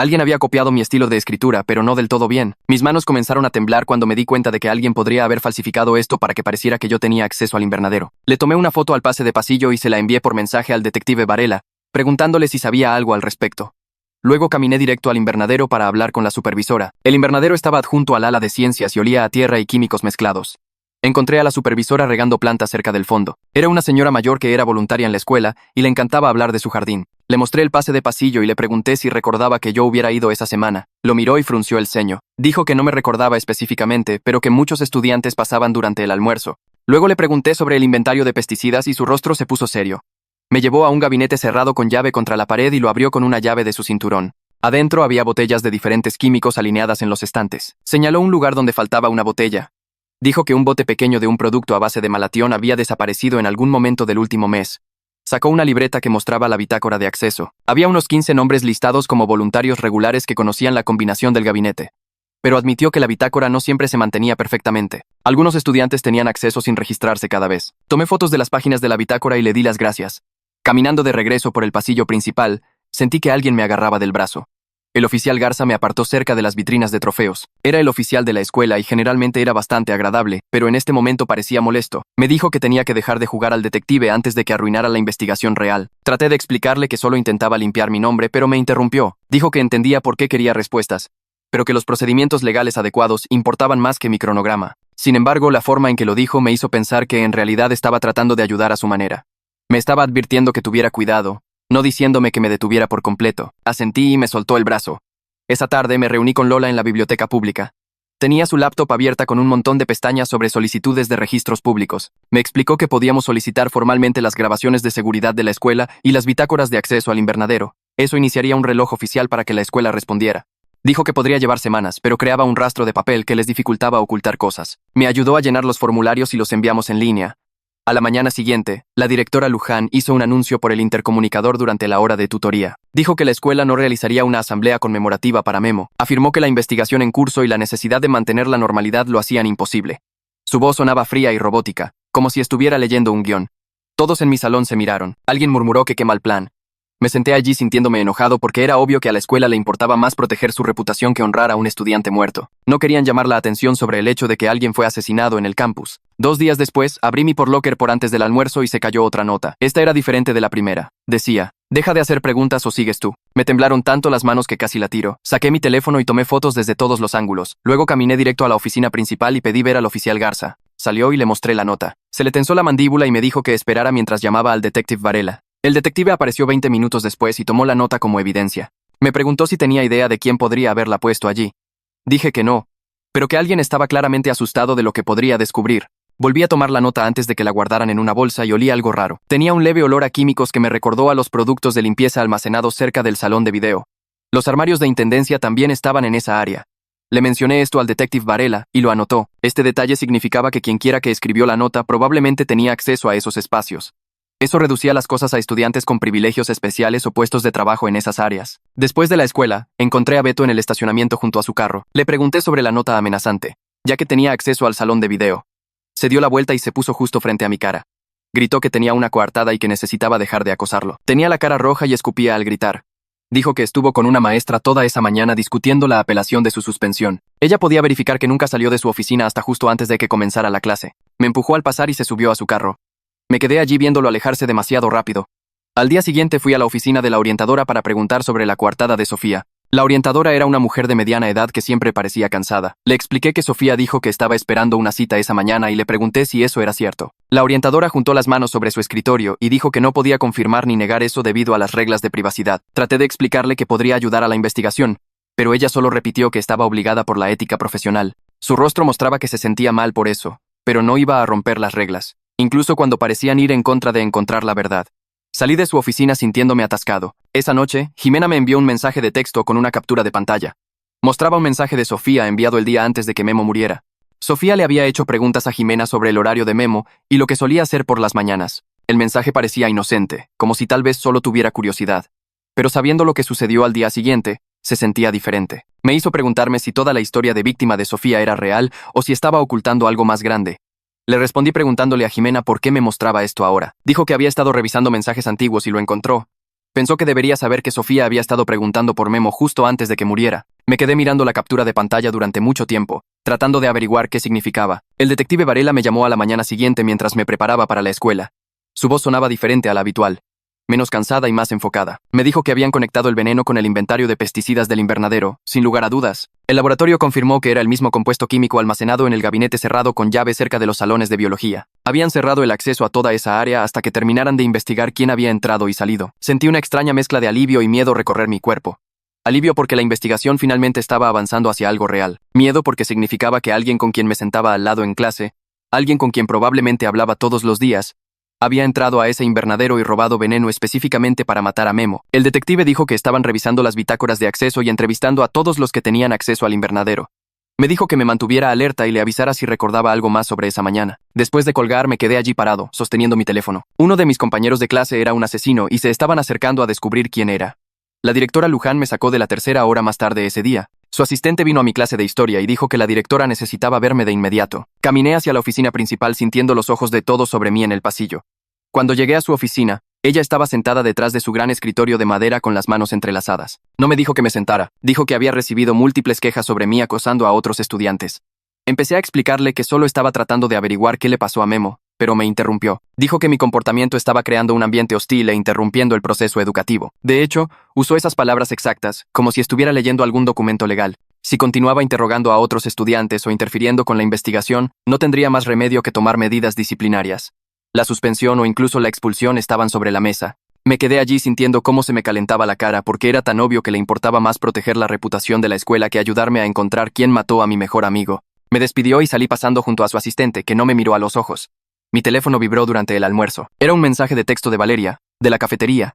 Alguien había copiado mi estilo de escritura, pero no del todo bien. Mis manos comenzaron a temblar cuando me di cuenta de que alguien podría haber falsificado esto para que pareciera que yo tenía acceso al invernadero. Le tomé una foto al pase de pasillo y se la envié por mensaje al detective Varela, preguntándole si sabía algo al respecto. Luego caminé directo al invernadero para hablar con la supervisora. El invernadero estaba adjunto al ala de ciencias y olía a tierra y químicos mezclados. Encontré a la supervisora regando plantas cerca del fondo. Era una señora mayor que era voluntaria en la escuela y le encantaba hablar de su jardín. Le mostré el pase de pasillo y le pregunté si recordaba que yo hubiera ido esa semana. Lo miró y frunció el ceño. Dijo que no me recordaba específicamente, pero que muchos estudiantes pasaban durante el almuerzo. Luego le pregunté sobre el inventario de pesticidas y su rostro se puso serio. Me llevó a un gabinete cerrado con llave contra la pared y lo abrió con una llave de su cinturón. Adentro había botellas de diferentes químicos alineadas en los estantes. Señaló un lugar donde faltaba una botella. Dijo que un bote pequeño de un producto a base de malatión había desaparecido en algún momento del último mes. Sacó una libreta que mostraba la bitácora de acceso. Había unos 15 nombres listados como voluntarios regulares que conocían la combinación del gabinete. Pero admitió que la bitácora no siempre se mantenía perfectamente. Algunos estudiantes tenían acceso sin registrarse cada vez. Tomé fotos de las páginas de la bitácora y le di las gracias. Caminando de regreso por el pasillo principal, sentí que alguien me agarraba del brazo. El oficial Garza me apartó cerca de las vitrinas de trofeos. Era el oficial de la escuela y generalmente era bastante agradable, pero en este momento parecía molesto. Me dijo que tenía que dejar de jugar al detective antes de que arruinara la investigación real. Traté de explicarle que solo intentaba limpiar mi nombre, pero me interrumpió. Dijo que entendía por qué quería respuestas, pero que los procedimientos legales adecuados importaban más que mi cronograma. Sin embargo, la forma en que lo dijo me hizo pensar que en realidad estaba tratando de ayudar a su manera. Me estaba advirtiendo que tuviera cuidado, no diciéndome que me detuviera por completo. Asentí y me soltó el brazo. Esa tarde me reuní con Lola en la biblioteca pública. Tenía su laptop abierta con un montón de pestañas sobre solicitudes de registros públicos. Me explicó que podíamos solicitar formalmente las grabaciones de seguridad de la escuela y las bitácoras de acceso al invernadero. Eso iniciaría un reloj oficial para que la escuela respondiera. Dijo que podría llevar semanas, pero creaba un rastro de papel que les dificultaba ocultar cosas. Me ayudó a llenar los formularios y los enviamos en línea. A la mañana siguiente, la directora Luján hizo un anuncio por el intercomunicador durante la hora de tutoría. Dijo que la escuela no realizaría una asamblea conmemorativa para Memo. Afirmó que la investigación en curso y la necesidad de mantener la normalidad lo hacían imposible. Su voz sonaba fría y robótica, como si estuviera leyendo un guión. Todos en mi salón se miraron. Alguien murmuró que qué mal plan. Me senté allí sintiéndome enojado porque era obvio que a la escuela le importaba más proteger su reputación que honrar a un estudiante muerto. No querían llamar la atención sobre el hecho de que alguien fue asesinado en el campus. 2 días después, abrí mi porlocker por antes del almuerzo y se cayó otra nota. Esta era diferente de la primera. Decía, deja de hacer preguntas o sigues tú. Me temblaron tanto las manos que casi la tiro. Saqué mi teléfono y tomé fotos desde todos los ángulos. Luego caminé directo a la oficina principal y pedí ver al oficial Garza. Salió y le mostré la nota. Se le tensó la mandíbula y me dijo que esperara mientras llamaba al detective Varela. El detective apareció 20 minutos después y tomó la nota como evidencia. Me preguntó si tenía idea de quién podría haberla puesto allí. Dije que no, pero que alguien estaba claramente asustado de lo que podría descubrir. Volví a tomar la nota antes de que la guardaran en una bolsa y olí algo raro. Tenía un leve olor a químicos que me recordó a los productos de limpieza almacenados cerca del salón de video. Los armarios de intendencia también estaban en esa área. Le mencioné esto al detective Varela y lo anotó. Este detalle significaba que quienquiera que escribió la nota probablemente tenía acceso a esos espacios. Eso reducía las cosas a estudiantes con privilegios especiales o puestos de trabajo en esas áreas. Después de la escuela, encontré a Beto en el estacionamiento junto a su carro. Le pregunté sobre la nota amenazante, ya que tenía acceso al salón de video. Se dio la vuelta y se puso justo frente a mi cara. Gritó que tenía una coartada y que necesitaba dejar de acosarlo. Tenía la cara roja y escupía al gritar. Dijo que estuvo con una maestra toda esa mañana discutiendo la apelación de su suspensión. Ella podía verificar que nunca salió de su oficina hasta justo antes de que comenzara la clase. Me empujó al pasar y se subió a su carro. Me quedé allí viéndolo alejarse demasiado rápido. Al día siguiente fui a la oficina de la orientadora para preguntar sobre la coartada de Sofía. La orientadora era una mujer de mediana edad que siempre parecía cansada. Le expliqué que Sofía dijo que estaba esperando una cita esa mañana y le pregunté si eso era cierto. La orientadora juntó las manos sobre su escritorio y dijo que no podía confirmar ni negar eso debido a las reglas de privacidad. Traté de explicarle que podría ayudar a la investigación, pero ella solo repitió que estaba obligada por la ética profesional. Su rostro mostraba que se sentía mal por eso, pero no iba a romper las reglas, incluso cuando parecían ir en contra de encontrar la verdad. Salí de su oficina sintiéndome atascado. Esa noche, Jimena me envió un mensaje de texto con una captura de pantalla. Mostraba un mensaje de Sofía enviado el día antes de que Memo muriera. Sofía le había hecho preguntas a Jimena sobre el horario de Memo y lo que solía hacer por las mañanas. El mensaje parecía inocente, como si tal vez solo tuviera curiosidad. Pero sabiendo lo que sucedió al día siguiente, se sentía diferente. Me hizo preguntarme si toda la historia de víctima de Sofía era real o si estaba ocultando algo más grande. Le respondí preguntándole a Jimena por qué me mostraba esto ahora. Dijo que había estado revisando mensajes antiguos y lo encontró. Pensó que debería saber que Sofía había estado preguntando por Memo justo antes de que muriera. Me quedé mirando la captura de pantalla durante mucho tiempo, tratando de averiguar qué significaba. El detective Varela me llamó a la mañana siguiente mientras me preparaba para la escuela. Su voz sonaba diferente a la habitual, menos cansada y más enfocada. Me dijo que habían conectado el veneno con el inventario de pesticidas del invernadero, sin lugar a dudas. El laboratorio confirmó que era el mismo compuesto químico almacenado en el gabinete cerrado con llave cerca de los salones de biología. Habían cerrado el acceso a toda esa área hasta que terminaran de investigar quién había entrado y salido. Sentí una extraña mezcla de alivio y miedo recorrer mi cuerpo. Alivio porque la investigación finalmente estaba avanzando hacia algo real. Miedo porque significaba que alguien con quien me sentaba al lado en clase, alguien con quien probablemente hablaba todos los días, había entrado a ese invernadero y robado veneno específicamente para matar a Memo. El detective dijo que estaban revisando las bitácoras de acceso y entrevistando a todos los que tenían acceso al invernadero. Me dijo que me mantuviera alerta y le avisara si recordaba algo más sobre esa mañana. Después de colgar, me quedé allí parado, sosteniendo mi teléfono. Uno de mis compañeros de clase era un asesino y se estaban acercando a descubrir quién era. La directora Luján me sacó de la tercera hora más tarde ese día. Su asistente vino a mi clase de historia y dijo que la directora necesitaba verme de inmediato. Caminé hacia la oficina principal sintiendo los ojos de todos sobre mí en el pasillo. Cuando llegué a su oficina, ella estaba sentada detrás de su gran escritorio de madera con las manos entrelazadas. No me dijo que me sentara, dijo que había recibido múltiples quejas sobre mí acosando a otros estudiantes. Empecé a explicarle que solo estaba tratando de averiguar qué le pasó a Memo, pero me interrumpió. Dijo que mi comportamiento estaba creando un ambiente hostil e interrumpiendo el proceso educativo. De hecho, usó esas palabras exactas, como si estuviera leyendo algún documento legal. Si continuaba interrogando a otros estudiantes o interfiriendo con la investigación, no tendría más remedio que tomar medidas disciplinarias. La suspensión o incluso la expulsión estaban sobre la mesa. Me quedé allí sintiendo cómo se me calentaba la cara porque era tan obvio que le importaba más proteger la reputación de la escuela que ayudarme a encontrar quién mató a mi mejor amigo. Me despidió y salí pasando junto a su asistente, que no me miró a los ojos. Mi teléfono vibró durante el almuerzo. Era un mensaje de texto de Valeria, de la cafetería.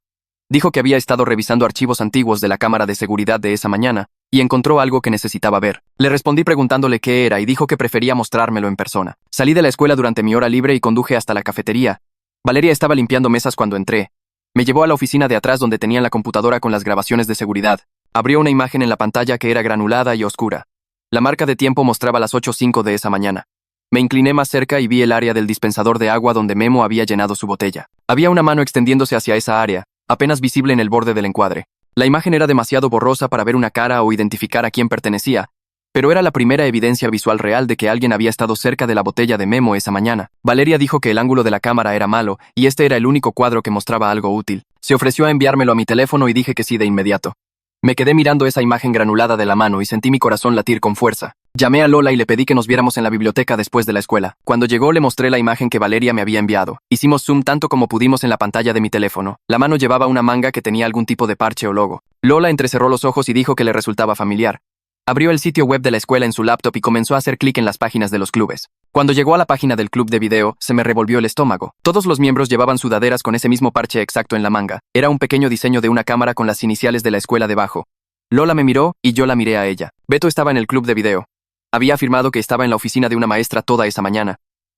Dijo que había estado revisando archivos antiguos de la cámara de seguridad de esa mañana y encontró algo que necesitaba ver. Le respondí preguntándole qué era y dijo que prefería mostrármelo en persona. Salí de la escuela durante mi hora libre y conduje hasta la cafetería. Valeria estaba limpiando mesas cuando entré. Me llevó a la oficina de atrás donde tenían la computadora con las grabaciones de seguridad. Abrió una imagen en la pantalla que era granulada y oscura. La marca de tiempo mostraba las 8:05 de esa mañana. Me incliné más cerca y vi el área del dispensador de agua donde Memo había llenado su botella. Había una mano extendiéndose hacia esa área, apenas visible en el borde del encuadre. La imagen era demasiado borrosa para ver una cara o identificar a quién pertenecía, pero era la primera evidencia visual real de que alguien había estado cerca de la botella de Memo esa mañana. Valeria dijo que el ángulo de la cámara era malo y este era el único cuadro que mostraba algo útil. Se ofreció a enviármelo a mi teléfono y dije que sí de inmediato. Me quedé mirando esa imagen granulada de la mano y sentí mi corazón latir con fuerza. Llamé a Lola y le pedí que nos viéramos en la biblioteca después de la escuela. Cuando llegó le mostré la imagen que Valeria me había enviado. Hicimos zoom tanto como pudimos en la pantalla de mi teléfono. La mano llevaba una manga que tenía algún tipo de parche o logo. Lola entrecerró los ojos y dijo que le resultaba familiar. Abrió el sitio web de la escuela en su laptop y comenzó a hacer clic en las páginas de los clubes. Cuando llegó a la página del club de video, se me revolvió el estómago. Todos los miembros llevaban sudaderas con ese mismo parche exacto en la manga. Era un pequeño diseño de una cámara con las iniciales de la escuela debajo. Lola me miró y yo la miré a ella. Beto estaba en el club de video. Había afirmado que estaba en la oficina de una maestra toda esa mañana.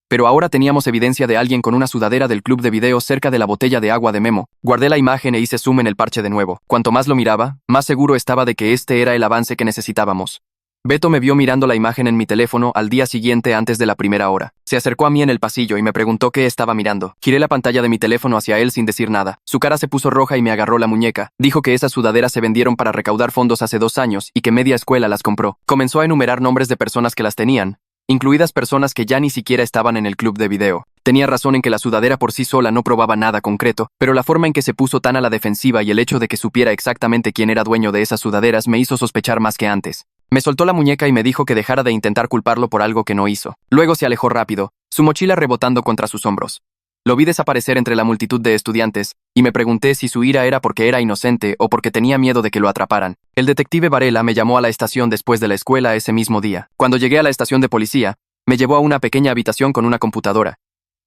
Pero ahora teníamos evidencia de alguien con una sudadera del club de video cerca de la botella de agua de Memo. Guardé la imagen e hice zoom en el parche de nuevo. Cuanto más lo miraba, más seguro estaba de que este era el avance que necesitábamos. Beto me vio mirando la imagen en mi teléfono al día siguiente antes de la primera hora. Se acercó a mí en el pasillo y me preguntó qué estaba mirando. Giré la pantalla de mi teléfono hacia él sin decir nada. Su cara se puso roja y me agarró la muñeca. Dijo que esas sudaderas se vendieron para recaudar fondos hace 2 años y que media escuela las compró. Comenzó a enumerar nombres de personas que las tenían, incluidas personas que ya ni siquiera estaban en el club de video. Tenía razón en que la sudadera por sí sola no probaba nada concreto, pero la forma en que se puso tan a la defensiva y el hecho de que supiera exactamente quién era dueño de esas sudaderas me hizo sospechar más que antes. Me soltó la muñeca y me dijo que dejara de intentar culparlo por algo que no hizo. Luego se alejó rápido, su mochila rebotando contra sus hombros. Lo vi desaparecer entre la multitud de estudiantes, y me pregunté si su ira era porque era inocente o porque tenía miedo de que lo atraparan. El detective Varela me llamó a la estación después de la escuela ese mismo día. Cuando llegué a la estación de policía, me llevó a una pequeña habitación con una computadora.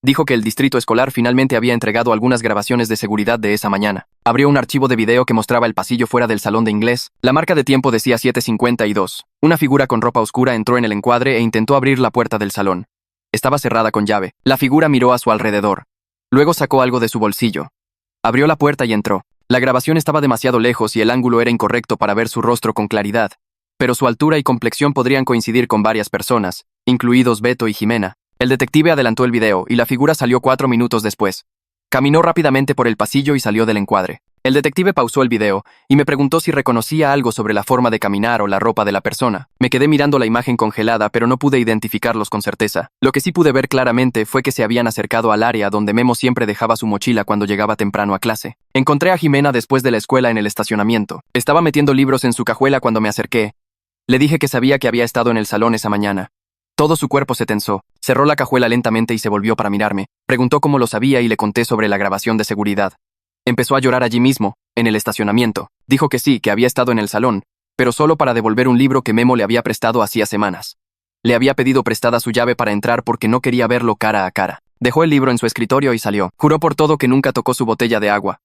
Dijo que el distrito escolar finalmente había entregado algunas grabaciones de seguridad de esa mañana. Abrió un archivo de video que mostraba el pasillo fuera del salón de inglés. La marca de tiempo decía 7:52. Una figura con ropa oscura entró en el encuadre e intentó abrir la puerta del salón. Estaba cerrada con llave. La figura miró a su alrededor. Luego sacó algo de su bolsillo. Abrió la puerta y entró. La grabación estaba demasiado lejos y el ángulo era incorrecto para ver su rostro con claridad. Pero su altura y complexión podrían coincidir con varias personas, incluidos Beto y Jimena. El detective adelantó el video y la figura salió 4 minutos después. Caminó rápidamente por el pasillo y salió del encuadre. El detective pausó el video y me preguntó si reconocía algo sobre la forma de caminar o la ropa de la persona. Me quedé mirando la imagen congelada, pero no pude identificarlos con certeza. Lo que sí pude ver claramente fue que se habían acercado al área donde Memo siempre dejaba su mochila cuando llegaba temprano a clase. Encontré a Jimena después de la escuela en el estacionamiento. Estaba metiendo libros en su cajuela cuando me acerqué. Le dije que sabía que había estado en el salón esa mañana. Todo su cuerpo se tensó. Cerró la cajuela lentamente y se volvió para mirarme. Preguntó cómo lo sabía y le conté sobre la grabación de seguridad. Empezó a llorar allí mismo, en el estacionamiento. Dijo que sí, que había estado en el salón, pero solo para devolver un libro que Memo le había prestado hacía semanas. Le había pedido prestada su llave para entrar porque no quería verlo cara a cara. Dejó el libro en su escritorio y salió. Juró por todo que nunca tocó su botella de agua.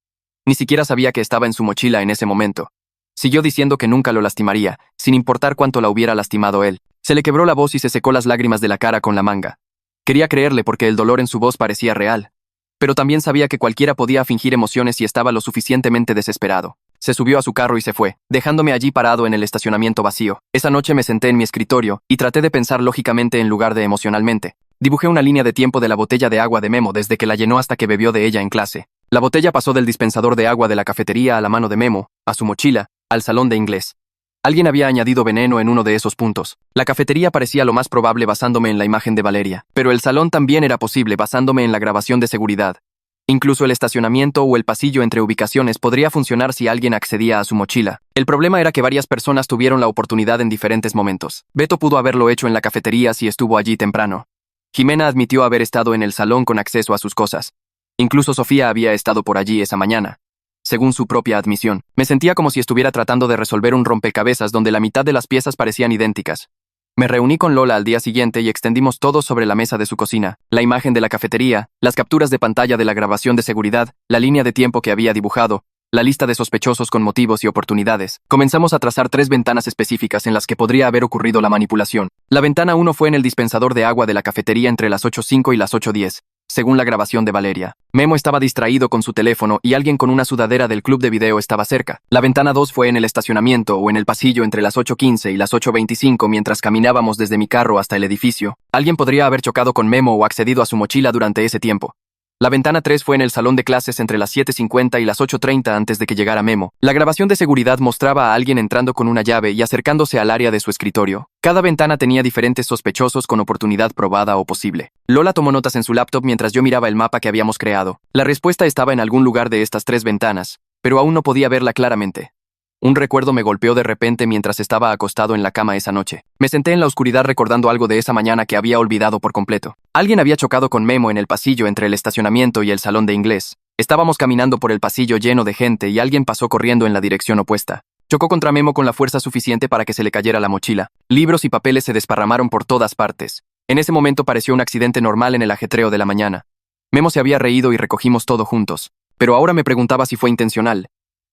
Ni siquiera sabía que estaba en su mochila en ese momento. Siguió diciendo que nunca lo lastimaría, sin importar cuánto la hubiera lastimado él. Se le quebró la voz y se secó las lágrimas de la cara con la manga. Quería creerle porque el dolor en su voz parecía real. Pero también sabía que cualquiera podía fingir emociones si estaba lo suficientemente desesperado. Se subió a su carro y se fue, dejándome allí parado en el estacionamiento vacío. Esa noche me senté en mi escritorio y traté de pensar lógicamente en lugar de emocionalmente. Dibujé una línea de tiempo de la botella de agua de Memo desde que la llenó hasta que bebió de ella en clase. La botella pasó del dispensador de agua de la cafetería a la mano de Memo, a su mochila, al salón de inglés. Alguien había añadido veneno en uno de esos puntos. La cafetería parecía lo más probable basándome en la imagen de Valeria, pero el salón también era posible basándome en la grabación de seguridad. Incluso el estacionamiento o el pasillo entre ubicaciones podría funcionar si alguien accedía a su mochila. El problema era que varias personas tuvieron la oportunidad en diferentes momentos. Beto pudo haberlo hecho en la cafetería si estuvo allí temprano. Jimena admitió haber estado en el salón con acceso a sus cosas. Incluso Sofía había estado por allí esa mañana. Según su propia admisión, me sentía como si estuviera tratando de resolver un rompecabezas donde la mitad de las piezas parecían idénticas. Me reuní con Lola al día siguiente y extendimos todo sobre la mesa de su cocina, la imagen de la cafetería, las capturas de pantalla de la grabación de seguridad, la línea de tiempo que había dibujado, la lista de sospechosos con motivos y oportunidades. Comenzamos a trazar 3 ventanas específicas en las que podría haber ocurrido la manipulación. La ventana 1 fue en el dispensador de agua de la cafetería entre las 8:05 y las 8:10. Según la grabación de Valeria, Memo estaba distraído con su teléfono y alguien con una sudadera del club de video estaba cerca. La ventana 2 fue en el estacionamiento o en el pasillo entre las 8:15 y las 8:25 mientras caminábamos desde mi carro hasta el edificio. Alguien podría haber chocado con Memo o accedido a su mochila durante ese tiempo. La ventana 3 fue en el salón de clases entre las 7:50 y las 8:30 antes de que llegara Memo. La grabación de seguridad mostraba a alguien entrando con una llave y acercándose al área de su escritorio. Cada ventana tenía diferentes sospechosos con oportunidad probada o posible. Lola tomó notas en su laptop mientras yo miraba el mapa que habíamos creado. La respuesta estaba en algún lugar de estas 3 ventanas, pero aún no podía verla claramente. Un recuerdo me golpeó de repente mientras estaba acostado en la cama esa noche. Me senté en la oscuridad recordando algo de esa mañana que había olvidado por completo. Alguien había chocado con Memo en el pasillo entre el estacionamiento y el salón de inglés. Estábamos caminando por el pasillo lleno de gente y alguien pasó corriendo en la dirección opuesta. Chocó contra Memo con la fuerza suficiente para que se le cayera la mochila. Libros y papeles se desparramaron por todas partes. En ese momento pareció un accidente normal en el ajetreo de la mañana. Memo se había reído y recogimos todo juntos. Pero ahora me preguntaba si fue intencional.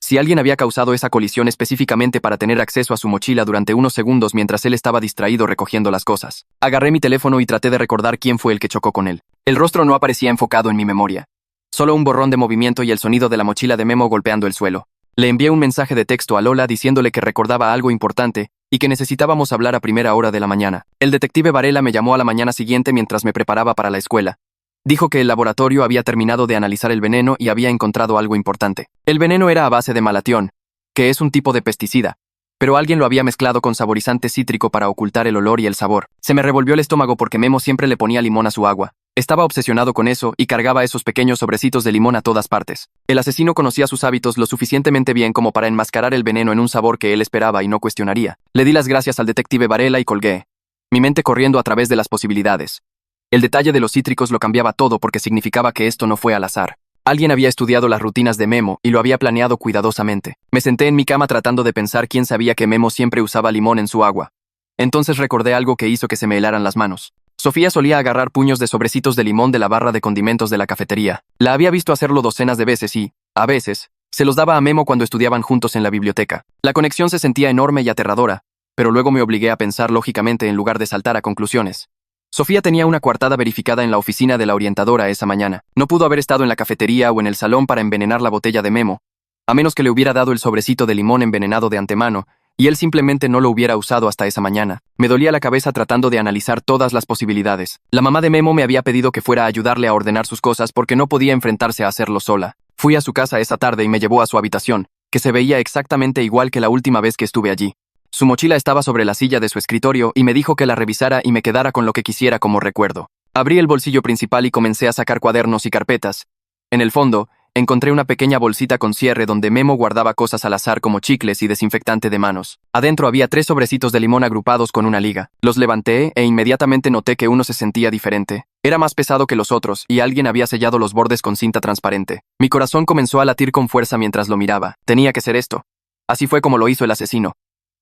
Si alguien había causado esa colisión específicamente para tener acceso a su mochila durante unos segundos mientras él estaba distraído recogiendo las cosas. Agarré mi teléfono y traté de recordar quién fue el que chocó con él. El rostro no aparecía enfocado en mi memoria. Solo un borrón de movimiento y el sonido de la mochila de Memo golpeando el suelo. Le envié un mensaje de texto a Lola diciéndole que recordaba algo importante y que necesitábamos hablar a primera hora de la mañana. El detective Varela me llamó a la mañana siguiente mientras me preparaba para la escuela. Dijo que el laboratorio había terminado de analizar el veneno y había encontrado algo importante. El veneno era a base de malatión, que es un tipo de pesticida, pero alguien lo había mezclado con saborizante cítrico para ocultar el olor y el sabor. Se me revolvió el estómago porque Memo siempre le ponía limón a su agua. Estaba obsesionado con eso y cargaba esos pequeños sobrecitos de limón a todas partes. El asesino conocía sus hábitos lo suficientemente bien como para enmascarar el veneno en un sabor que él esperaba y no cuestionaría. Le di las gracias al detective Varela y colgué, mi mente corriendo a través de las posibilidades. El detalle de los cítricos lo cambiaba todo porque significaba que esto no fue al azar. Alguien había estudiado las rutinas de Memo y lo había planeado cuidadosamente. Me senté en mi cama tratando de pensar quién sabía que Memo siempre usaba limón en su agua. Entonces recordé algo que hizo que se me helaran las manos. Sofía solía agarrar puños de sobrecitos de limón de la barra de condimentos de la cafetería. La había visto hacerlo docenas de veces y, a veces, se los daba a Memo cuando estudiaban juntos en la biblioteca. La conexión se sentía enorme y aterradora, pero luego me obligué a pensar lógicamente en lugar de saltar a conclusiones. Sofía tenía una coartada verificada en la oficina de la orientadora esa mañana. No pudo haber estado en la cafetería o en el salón para envenenar la botella de Memo, a menos que le hubiera dado el sobrecito de limón envenenado de antemano, y él simplemente no lo hubiera usado hasta esa mañana. Me dolía la cabeza tratando de analizar todas las posibilidades. La mamá de Memo me había pedido que fuera a ayudarle a ordenar sus cosas porque no podía enfrentarse a hacerlo sola. Fui a su casa esa tarde y me llevó a su habitación, que se veía exactamente igual que la última vez que estuve allí. Su mochila estaba sobre la silla de su escritorio y me dijo que la revisara y me quedara con lo que quisiera como recuerdo. Abrí el bolsillo principal y comencé a sacar cuadernos y carpetas. En el fondo, encontré una pequeña bolsita con cierre donde Memo guardaba cosas al azar como chicles y desinfectante de manos. Adentro había 3 sobrecitos de limón agrupados con una liga. Los levanté e inmediatamente noté que uno se sentía diferente. Era más pesado que los otros y alguien había sellado los bordes con cinta transparente. Mi corazón comenzó a latir con fuerza mientras lo miraba. Tenía que ser esto. Así fue como lo hizo el asesino.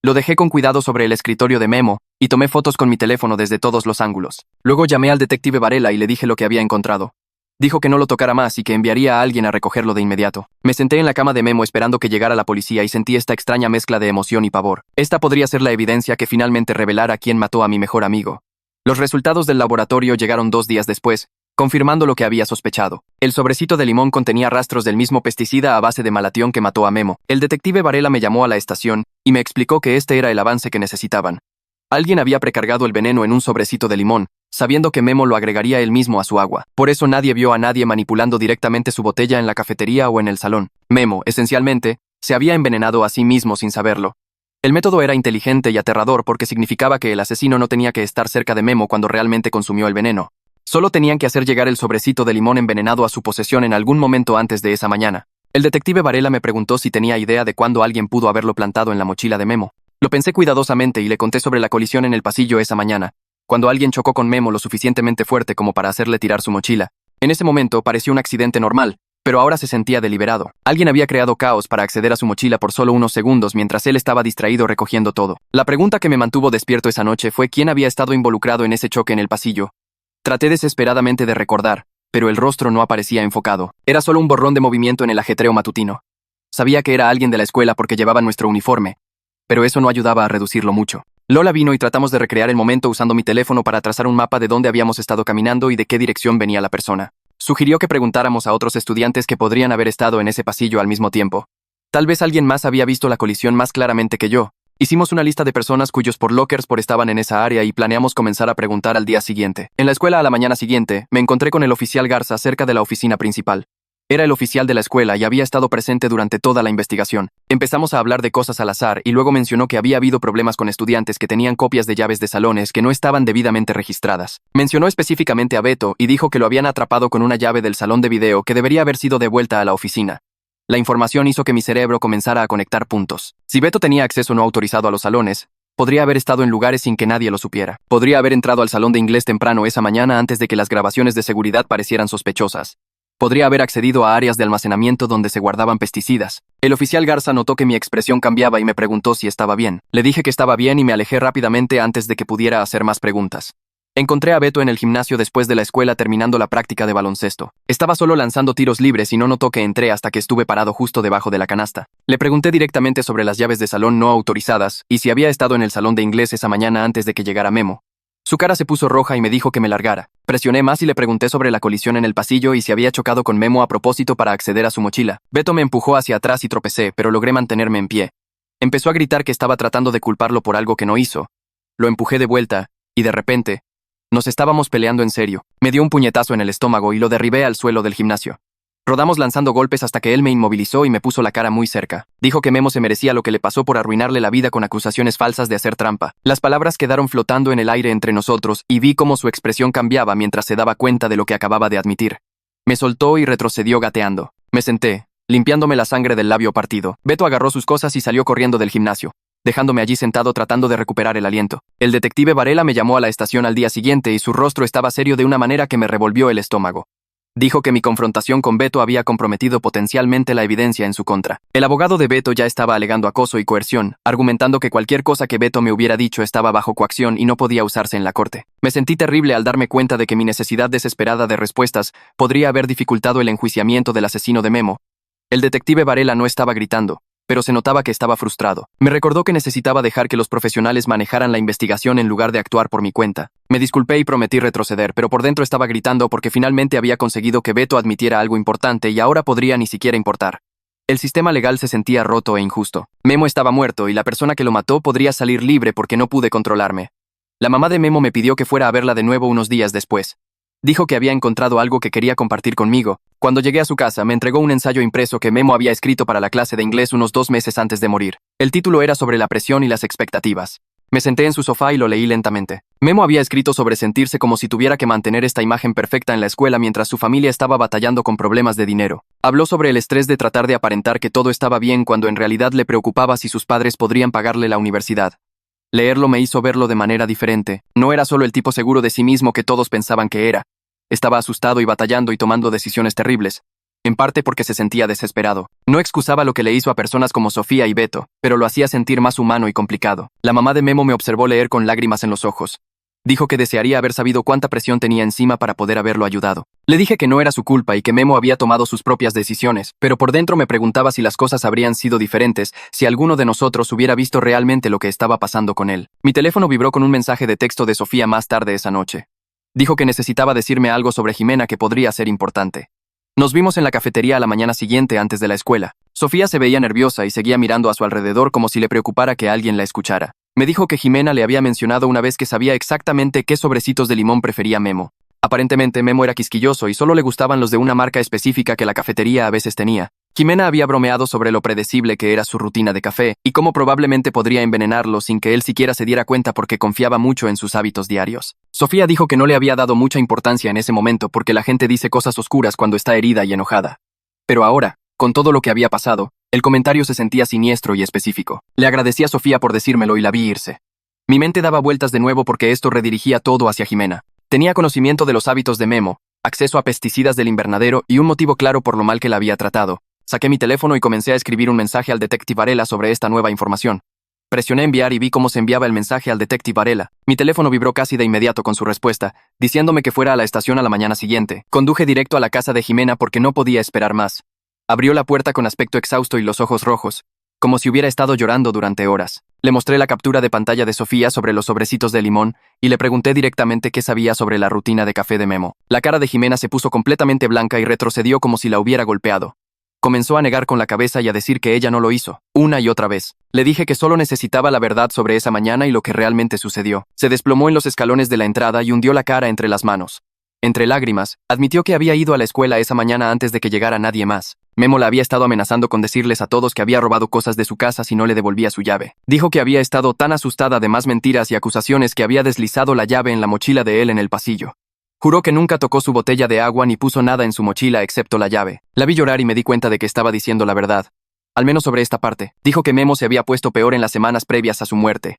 Lo dejé con cuidado sobre el escritorio de Memo y tomé fotos con mi teléfono desde todos los ángulos. Luego llamé al detective Varela y le dije lo que había encontrado. Dijo que no lo tocara más y que enviaría a alguien a recogerlo de inmediato. Me senté en la cama de Memo esperando que llegara la policía y sentí esta extraña mezcla de emoción y pavor. Esta podría ser la evidencia que finalmente revelara quién mató a mi mejor amigo. Los resultados del laboratorio llegaron 2 días después, confirmando lo que había sospechado. El sobrecito de limón contenía rastros del mismo pesticida a base de malatión que mató a Memo. El detective Varela me llamó a la estación y me explicó que este era el avance que necesitaban. Alguien había precargado el veneno en un sobrecito de limón, sabiendo que Memo lo agregaría él mismo a su agua. Por eso nadie vio a nadie manipulando directamente su botella en la cafetería o en el salón. Memo, esencialmente, se había envenenado a sí mismo sin saberlo. El método era inteligente y aterrador porque significaba que el asesino no tenía que estar cerca de Memo cuando realmente consumió el veneno. Solo tenían que hacer llegar el sobrecito de limón envenenado a su posesión en algún momento antes de esa mañana. El detective Varela me preguntó si tenía idea de cuándo alguien pudo haberlo plantado en la mochila de Memo. Lo pensé cuidadosamente y le conté sobre la colisión en el pasillo esa mañana, cuando alguien chocó con Memo lo suficientemente fuerte como para hacerle tirar su mochila. En ese momento pareció un accidente normal, pero ahora se sentía deliberado. Alguien había creado caos para acceder a su mochila por solo unos segundos mientras él estaba distraído recogiendo todo. La pregunta que me mantuvo despierto esa noche fue quién había estado involucrado en ese choque en el pasillo. Traté desesperadamente de recordar, pero el rostro no aparecía enfocado. Era solo un borrón de movimiento en el ajetreo matutino. Sabía que era alguien de la escuela porque llevaba nuestro uniforme, pero eso no ayudaba a reducirlo mucho. Lola vino y tratamos de recrear el momento usando mi teléfono para trazar un mapa de dónde habíamos estado caminando y de qué dirección venía la persona. Sugirió que preguntáramos a otros estudiantes que podrían haber estado en ese pasillo al mismo tiempo. Tal vez alguien más había visto la colisión más claramente que yo. Hicimos una lista de personas cuyos lockers estaban en esa área y planeamos comenzar a preguntar al día siguiente. En la escuela a la mañana siguiente, me encontré con el oficial Garza cerca de la oficina principal. Era el oficial de la escuela y había estado presente durante toda la investigación. Empezamos a hablar de cosas al azar y luego mencionó que había habido problemas con estudiantes que tenían copias de llaves de salones que no estaban debidamente registradas. Mencionó específicamente a Beto y dijo que lo habían atrapado con una llave del salón de video que debería haber sido devuelta a la oficina. La información hizo que mi cerebro comenzara a conectar puntos. Si Beto tenía acceso no autorizado a los salones, podría haber estado en lugares sin que nadie lo supiera. Podría haber entrado al salón de inglés temprano esa mañana antes de que las grabaciones de seguridad parecieran sospechosas. Podría haber accedido a áreas de almacenamiento donde se guardaban pesticidas. El oficial Garza notó que mi expresión cambiaba y me preguntó si estaba bien. Le dije que estaba bien y me alejé rápidamente antes de que pudiera hacer más preguntas. Encontré a Beto en el gimnasio después de la escuela terminando la práctica de baloncesto. Estaba solo lanzando tiros libres y no notó que entré hasta que estuve parado justo debajo de la canasta. Le pregunté directamente sobre las llaves de salón no autorizadas y si había estado en el salón de inglés esa mañana antes de que llegara Memo. Su cara se puso roja y me dijo que me largara. Presioné más y le pregunté sobre la colisión en el pasillo y si había chocado con Memo a propósito para acceder a su mochila. Beto me empujó hacia atrás y tropecé, pero logré mantenerme en pie. Empezó a gritar que estaba tratando de culparlo por algo que no hizo. Lo empujé de vuelta, y de repente, nos estábamos peleando en serio. Me dio un puñetazo en el estómago y lo derribé al suelo del gimnasio. Rodamos lanzando golpes hasta que él me inmovilizó y me puso la cara muy cerca. Dijo que Memo se merecía lo que le pasó por arruinarle la vida con acusaciones falsas de hacer trampa. Las palabras quedaron flotando en el aire entre nosotros y vi cómo su expresión cambiaba mientras se daba cuenta de lo que acababa de admitir. Me soltó y retrocedió gateando. Me senté, limpiándome la sangre del labio partido. Beto agarró sus cosas y salió corriendo del gimnasio, dejándome allí sentado tratando de recuperar el aliento. El detective Varela me llamó a la estación al día siguiente y su rostro estaba serio de una manera que me revolvió el estómago. Dijo que mi confrontación con Beto había comprometido potencialmente la evidencia en su contra. El abogado de Beto ya estaba alegando acoso y coerción, argumentando que cualquier cosa que Beto me hubiera dicho estaba bajo coacción y no podía usarse en la corte. Me sentí terrible al darme cuenta de que mi necesidad desesperada de respuestas podría haber dificultado el enjuiciamiento del asesino de Memo. El detective Varela no estaba gritando, pero se notaba que estaba frustrado. Me recordó que necesitaba dejar que los profesionales manejaran la investigación en lugar de actuar por mi cuenta. Me disculpé y prometí retroceder, pero por dentro estaba gritando porque finalmente había conseguido que Beto admitiera algo importante y ahora podría ni siquiera importar. El sistema legal se sentía roto e injusto. Memo estaba muerto y la persona que lo mató podría salir libre porque no pude controlarme. La mamá de Memo me pidió que fuera a verla de nuevo unos días después. Dijo que había encontrado algo que quería compartir conmigo. Cuando llegué a su casa, me entregó un ensayo impreso que Memo había escrito para la clase de inglés unos 2 meses antes de morir. El título era sobre la presión y las expectativas. Me senté en su sofá y lo leí lentamente. Memo había escrito sobre sentirse como si tuviera que mantener esta imagen perfecta en la escuela mientras su familia estaba batallando con problemas de dinero. Habló sobre el estrés de tratar de aparentar que todo estaba bien cuando en realidad le preocupaba si sus padres podrían pagarle la universidad. Leerlo me hizo verlo de manera diferente. No era solo el tipo seguro de sí mismo que todos pensaban que era. Estaba asustado y batallando y tomando decisiones terribles. En parte porque se sentía desesperado. No excusaba lo que le hizo a personas como Sofía y Beto, pero lo hacía sentir más humano y complicado. La mamá de Memo me observó leer con lágrimas en los ojos. Dijo que desearía haber sabido cuánta presión tenía encima para poder haberlo ayudado. Le dije que no era su culpa y que Memo había tomado sus propias decisiones, pero por dentro me preguntaba si las cosas habrían sido diferentes, si alguno de nosotros hubiera visto realmente lo que estaba pasando con él. Mi teléfono vibró con un mensaje de texto de Sofía más tarde esa noche. Dijo que necesitaba decirme algo sobre Jimena que podría ser importante. Nos vimos en la cafetería a la mañana siguiente antes de la escuela. Sofía se veía nerviosa y seguía mirando a su alrededor como si le preocupara que alguien la escuchara. Me dijo que Jimena le había mencionado una vez que sabía exactamente qué sobrecitos de limón prefería Memo. Aparentemente Memo era quisquilloso y solo le gustaban los de una marca específica que la cafetería a veces tenía. Jimena había bromeado sobre lo predecible que era su rutina de café y cómo probablemente podría envenenarlo sin que él siquiera se diera cuenta porque confiaba mucho en sus hábitos diarios. Sofía dijo que no le había dado mucha importancia en ese momento porque la gente dice cosas oscuras cuando está herida y enojada. Pero ahora, con todo lo que había pasado, el comentario se sentía siniestro y específico. Le agradecí a Sofía por decírmelo y la vi irse. Mi mente daba vueltas de nuevo porque esto redirigía todo hacia Jimena. Tenía conocimiento de los hábitos de Memo, acceso a pesticidas del invernadero y un motivo claro por lo mal que la había tratado. Saqué mi teléfono y comencé a escribir un mensaje al detective Varela sobre esta nueva información. Presioné enviar y vi cómo se enviaba el mensaje al detective Varela. Mi teléfono vibró casi de inmediato con su respuesta, diciéndome que fuera a la estación a la mañana siguiente. Conduje directo a la casa de Jimena porque no podía esperar más. Abrió la puerta con aspecto exhausto y los ojos rojos, como si hubiera estado llorando durante horas. Le mostré la captura de pantalla de Sofía sobre los sobrecitos de limón y le pregunté directamente qué sabía sobre la rutina de café de Memo. La cara de Jimena se puso completamente blanca y retrocedió como si la hubiera golpeado. Comenzó a negar con la cabeza y a decir que ella no lo hizo, una y otra vez. Le dije que solo necesitaba la verdad sobre esa mañana y lo que realmente sucedió. Se desplomó en los escalones de la entrada y hundió la cara entre las manos. Entre lágrimas, admitió que había ido a la escuela esa mañana antes de que llegara nadie más. Memo la había estado amenazando con decirles a todos que había robado cosas de su casa si no le devolvía su llave. Dijo que había estado tan asustada de más mentiras y acusaciones que había deslizado la llave en la mochila de él en el pasillo. Juró que nunca tocó su botella de agua ni puso nada en su mochila excepto la llave. La vi llorar y me di cuenta de que estaba diciendo la verdad. Al menos sobre esta parte. Dijo que Memo se había puesto peor en las semanas previas a su muerte.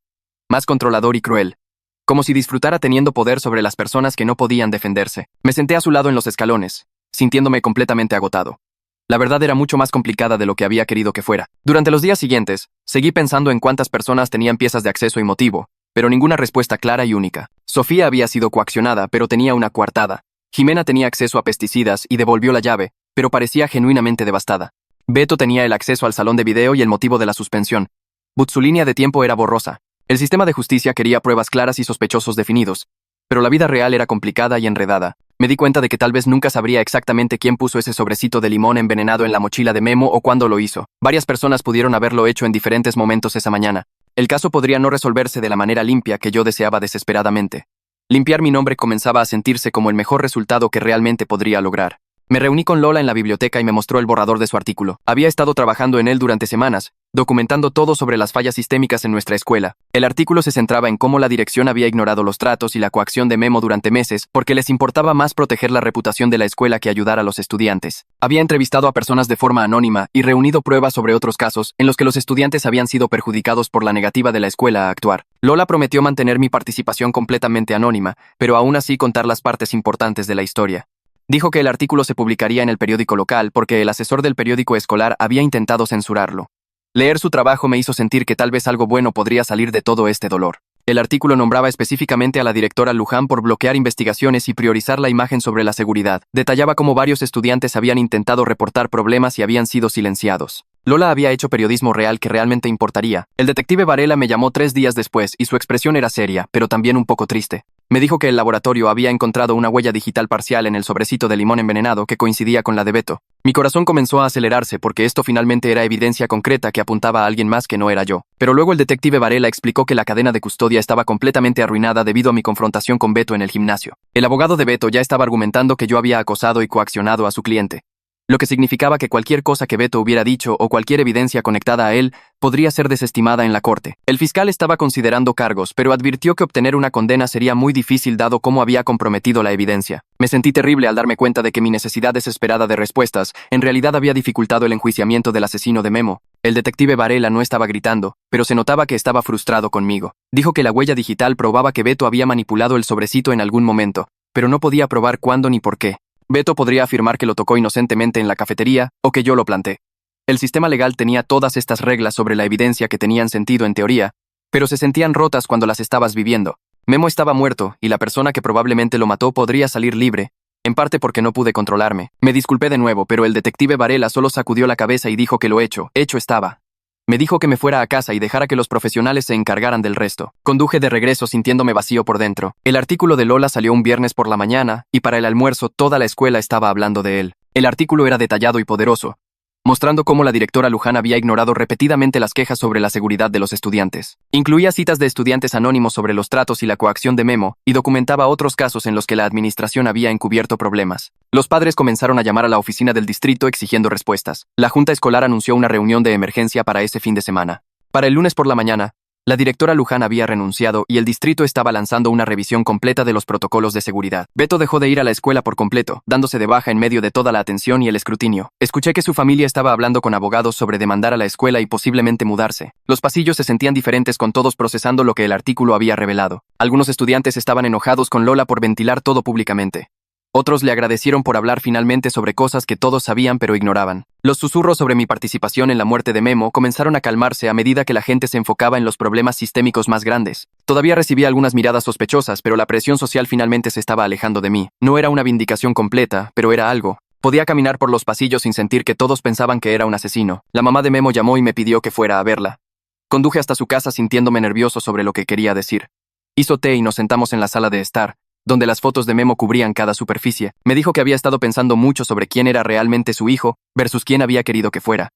Más controlador y cruel. Como si disfrutara teniendo poder sobre las personas que no podían defenderse. Me senté a su lado en los escalones, sintiéndome completamente agotado. La verdad era mucho más complicada de lo que había querido que fuera. Durante los días siguientes, seguí pensando en cuántas personas tenían piezas de acceso y motivo, pero ninguna respuesta clara y única. Sofía había sido coaccionada, pero tenía una coartada. Jimena tenía acceso a pesticidas y devolvió la llave, pero parecía genuinamente devastada. Beto tenía el acceso al salón de video y el motivo de la suspensión. But su línea de tiempo era borrosa. El sistema de justicia quería pruebas claras y sospechosos definidos, pero la vida real era complicada y enredada. Me di cuenta de que tal vez nunca sabría exactamente quién puso ese sobrecito de limón envenenado en la mochila de Memo o cuándo lo hizo. Varias personas pudieron haberlo hecho en diferentes momentos esa mañana. El caso podría no resolverse de la manera limpia que yo deseaba desesperadamente. Limpiar mi nombre comenzaba a sentirse como el mejor resultado que realmente podría lograr. Me reuní con Lola en la biblioteca y me mostró el borrador de su artículo. Había estado trabajando en él durante semanas, documentando todo sobre las fallas sistémicas en nuestra escuela. El artículo se centraba en cómo la dirección había ignorado los tratos y la coacción de Memo durante meses porque les importaba más proteger la reputación de la escuela que ayudar a los estudiantes. Había entrevistado a personas de forma anónima y reunido pruebas sobre otros casos en los que los estudiantes habían sido perjudicados por la negativa de la escuela a actuar. Lola prometió mantener mi participación completamente anónima, pero aún así contar las partes importantes de la historia. Dijo que el artículo se publicaría en el periódico local porque el asesor del periódico escolar había intentado censurarlo. Leer su trabajo me hizo sentir que tal vez algo bueno podría salir de todo este dolor. El artículo nombraba específicamente a la directora Luján por bloquear investigaciones y priorizar la imagen sobre la seguridad. Detallaba cómo varios estudiantes habían intentado reportar problemas y habían sido silenciados. Lola había hecho periodismo real que realmente importaría. El detective Varela me llamó 3 días después y su expresión era seria, pero también un poco triste. Me dijo que el laboratorio había encontrado una huella digital parcial en el sobrecito de limón envenenado que coincidía con la de Beto. Mi corazón comenzó a acelerarse porque esto finalmente era evidencia concreta que apuntaba a alguien más que no era yo. Pero luego el detective Varela explicó que la cadena de custodia estaba completamente arruinada debido a mi confrontación con Beto en el gimnasio. El abogado de Beto ya estaba argumentando que yo había acosado y coaccionado a su cliente, lo que significaba que cualquier cosa que Beto hubiera dicho o cualquier evidencia conectada a él podría ser desestimada en la corte. El fiscal estaba considerando cargos, pero advirtió que obtener una condena sería muy difícil dado cómo había comprometido la evidencia. Me sentí terrible al darme cuenta de que mi necesidad desesperada de respuestas en realidad había dificultado el enjuiciamiento del asesino de Memo. El detective Varela no estaba gritando, pero se notaba que estaba frustrado conmigo. Dijo que la huella digital probaba que Beto había manipulado el sobrecito en algún momento, pero no podía probar cuándo ni por qué. Beto podría afirmar que lo tocó inocentemente en la cafetería o que yo lo planté. El sistema legal tenía todas estas reglas sobre la evidencia que tenían sentido en teoría, pero se sentían rotas cuando las estabas viviendo. Memo estaba muerto y la persona que probablemente lo mató podría salir libre, en parte porque no pude controlarme. Me disculpé de nuevo, pero el detective Varela solo sacudió la cabeza y dijo que lo hecho estaba. Me dijo que me fuera a casa y dejara que los profesionales se encargaran del resto. Conduje de regreso sintiéndome vacío por dentro. El artículo de Lola salió un viernes por la mañana y para el almuerzo toda la escuela estaba hablando de él. El artículo era detallado y poderoso, mostrando cómo la directora Luján había ignorado repetidamente las quejas sobre la seguridad de los estudiantes. Incluía citas de estudiantes anónimos sobre los tratos y la coacción de Memo, y documentaba otros casos en los que la administración había encubierto problemas. Los padres comenzaron a llamar a la oficina del distrito exigiendo respuestas. La junta escolar anunció una reunión de emergencia para ese fin de semana. Para el lunes por la mañana, la directora Luján había renunciado y el distrito estaba lanzando una revisión completa de los protocolos de seguridad. Beto dejó de ir a la escuela por completo, dándose de baja en medio de toda la atención y el escrutinio. Escuché que su familia estaba hablando con abogados sobre demandar a la escuela y posiblemente mudarse. Los pasillos se sentían diferentes con todos procesando lo que el artículo había revelado. Algunos estudiantes estaban enojados con Lola por ventilar todo públicamente. Otros le agradecieron por hablar finalmente sobre cosas que todos sabían pero ignoraban. Los susurros sobre mi participación en la muerte de Memo comenzaron a calmarse a medida que la gente se enfocaba en los problemas sistémicos más grandes. Todavía recibía algunas miradas sospechosas, pero la presión social finalmente se estaba alejando de mí. No era una vindicación completa, pero era algo. Podía caminar por los pasillos sin sentir que todos pensaban que era un asesino. La mamá de Memo llamó y me pidió que fuera a verla. Conduje hasta su casa sintiéndome nervioso sobre lo que quería decir. Hizo té y nos sentamos en la sala de estar, donde las fotos de Memo cubrían cada superficie. Me dijo que había estado pensando mucho sobre quién era realmente su hijo versus quién había querido que fuera.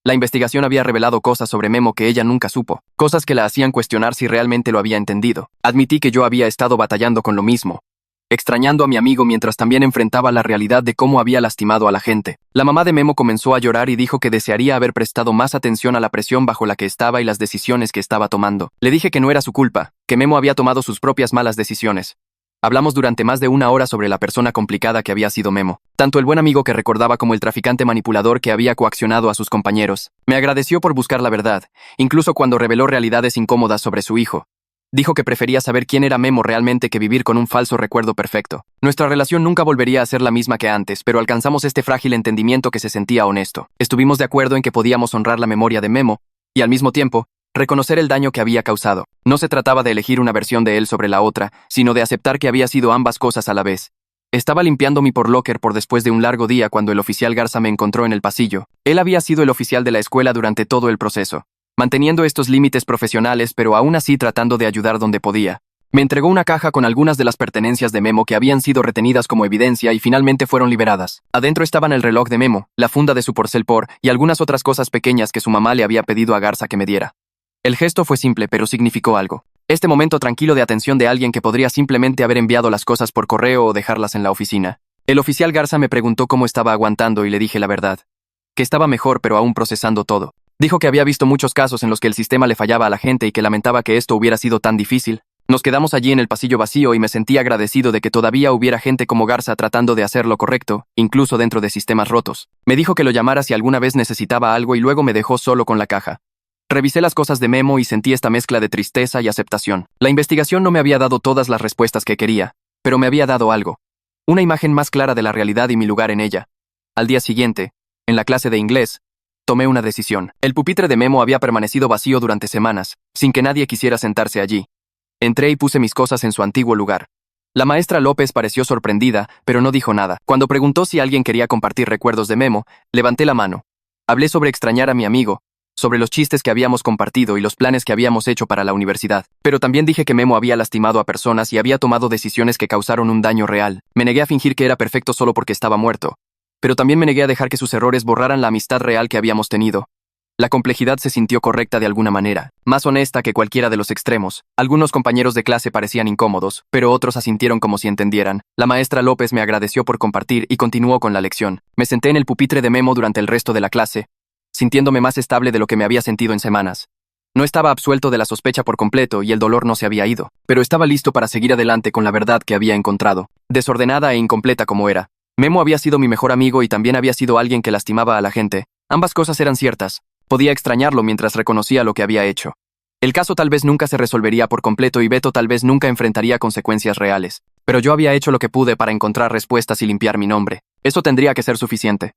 La investigación había revelado cosas sobre Memo que ella nunca supo, cosas que la hacían cuestionar si realmente lo había entendido. Admití que yo había estado batallando con lo mismo, extrañando a mi amigo mientras también enfrentaba la realidad de cómo había lastimado a la gente. La mamá de Memo comenzó a llorar y dijo que desearía haber prestado más atención a la presión bajo la que estaba y las decisiones que estaba tomando. Le dije que no era su culpa, que Memo había tomado sus propias malas decisiones. Hablamos durante más de 1 hora sobre la persona complicada que había sido Memo, tanto el buen amigo que recordaba como el traficante manipulador que había coaccionado a sus compañeros. Me agradeció por buscar la verdad, incluso cuando reveló realidades incómodas sobre su hijo. Dijo que prefería saber quién era Memo realmente que vivir con un falso recuerdo perfecto. Nuestra relación nunca volvería a ser la misma que antes, pero alcanzamos este frágil entendimiento que se sentía honesto. Estuvimos de acuerdo en que podíamos honrar la memoria de Memo, y al mismo tiempo, reconocer el daño que había causado. No se trataba de elegir una versión de él sobre la otra, sino de aceptar que había sido ambas cosas a la vez. Estaba limpiando mi locker por después de un largo día cuando el oficial Garza me encontró en el pasillo. Él había sido el oficial de la escuela durante todo el proceso, manteniendo estos límites profesionales pero aún así tratando de ayudar donde podía. Me entregó una caja con algunas de las pertenencias de Memo que habían sido retenidas como evidencia y finalmente fueron liberadas. Adentro estaban el reloj de Memo, la funda de su Porcelpor y algunas otras cosas pequeñas que su mamá le había pedido a Garza que me diera. El gesto fue simple, pero significó algo. Este momento tranquilo de atención de alguien que podría simplemente haber enviado las cosas por correo o dejarlas en la oficina. El oficial Garza me preguntó cómo estaba aguantando y le dije la verdad. Que estaba mejor pero aún procesando todo. Dijo que había visto muchos casos en los que el sistema le fallaba a la gente y que lamentaba que esto hubiera sido tan difícil. Nos quedamos allí en el pasillo vacío y me sentí agradecido de que todavía hubiera gente como Garza tratando de hacer lo correcto, incluso dentro de sistemas rotos. Me dijo que lo llamara si alguna vez necesitaba algo y luego me dejó solo con la caja. Revisé las cosas de Memo y sentí esta mezcla de tristeza y aceptación. La investigación no me había dado todas las respuestas que quería, pero me había dado algo. Una imagen más clara de la realidad y mi lugar en ella. Al día siguiente, en la clase de inglés, tomé una decisión. El pupitre de Memo había permanecido vacío durante semanas, sin que nadie quisiera sentarse allí. Entré y puse mis cosas en su antiguo lugar. La maestra López pareció sorprendida, pero no dijo nada. Cuando preguntó si alguien quería compartir recuerdos de Memo, levanté la mano. Hablé sobre extrañar a mi amigo, sobre los chistes que habíamos compartido y los planes que habíamos hecho para la universidad. Pero también dije que Memo había lastimado a personas y había tomado decisiones que causaron un daño real. Me negué a fingir que era perfecto solo porque estaba muerto. Pero también me negué a dejar que sus errores borraran la amistad real que habíamos tenido. La complejidad se sintió correcta de alguna manera, más honesta que cualquiera de los extremos. Algunos compañeros de clase parecían incómodos, pero otros asintieron como si entendieran. La maestra López me agradeció por compartir y continuó con la lección. Me senté en el pupitre de Memo durante el resto de la clase, sintiéndome más estable de lo que me había sentido en semanas. No estaba absuelto de la sospecha por completo y el dolor no se había ido, pero estaba listo para seguir adelante con la verdad que había encontrado. Desordenada e incompleta como era, Memo había sido mi mejor amigo y también había sido alguien que lastimaba a la gente. Ambas cosas eran ciertas. Podía extrañarlo mientras reconocía lo que había hecho. El caso tal vez nunca se resolvería por completo y Beto tal vez nunca enfrentaría consecuencias reales. Pero yo había hecho lo que pude para encontrar respuestas y limpiar mi nombre. Eso tendría que ser suficiente.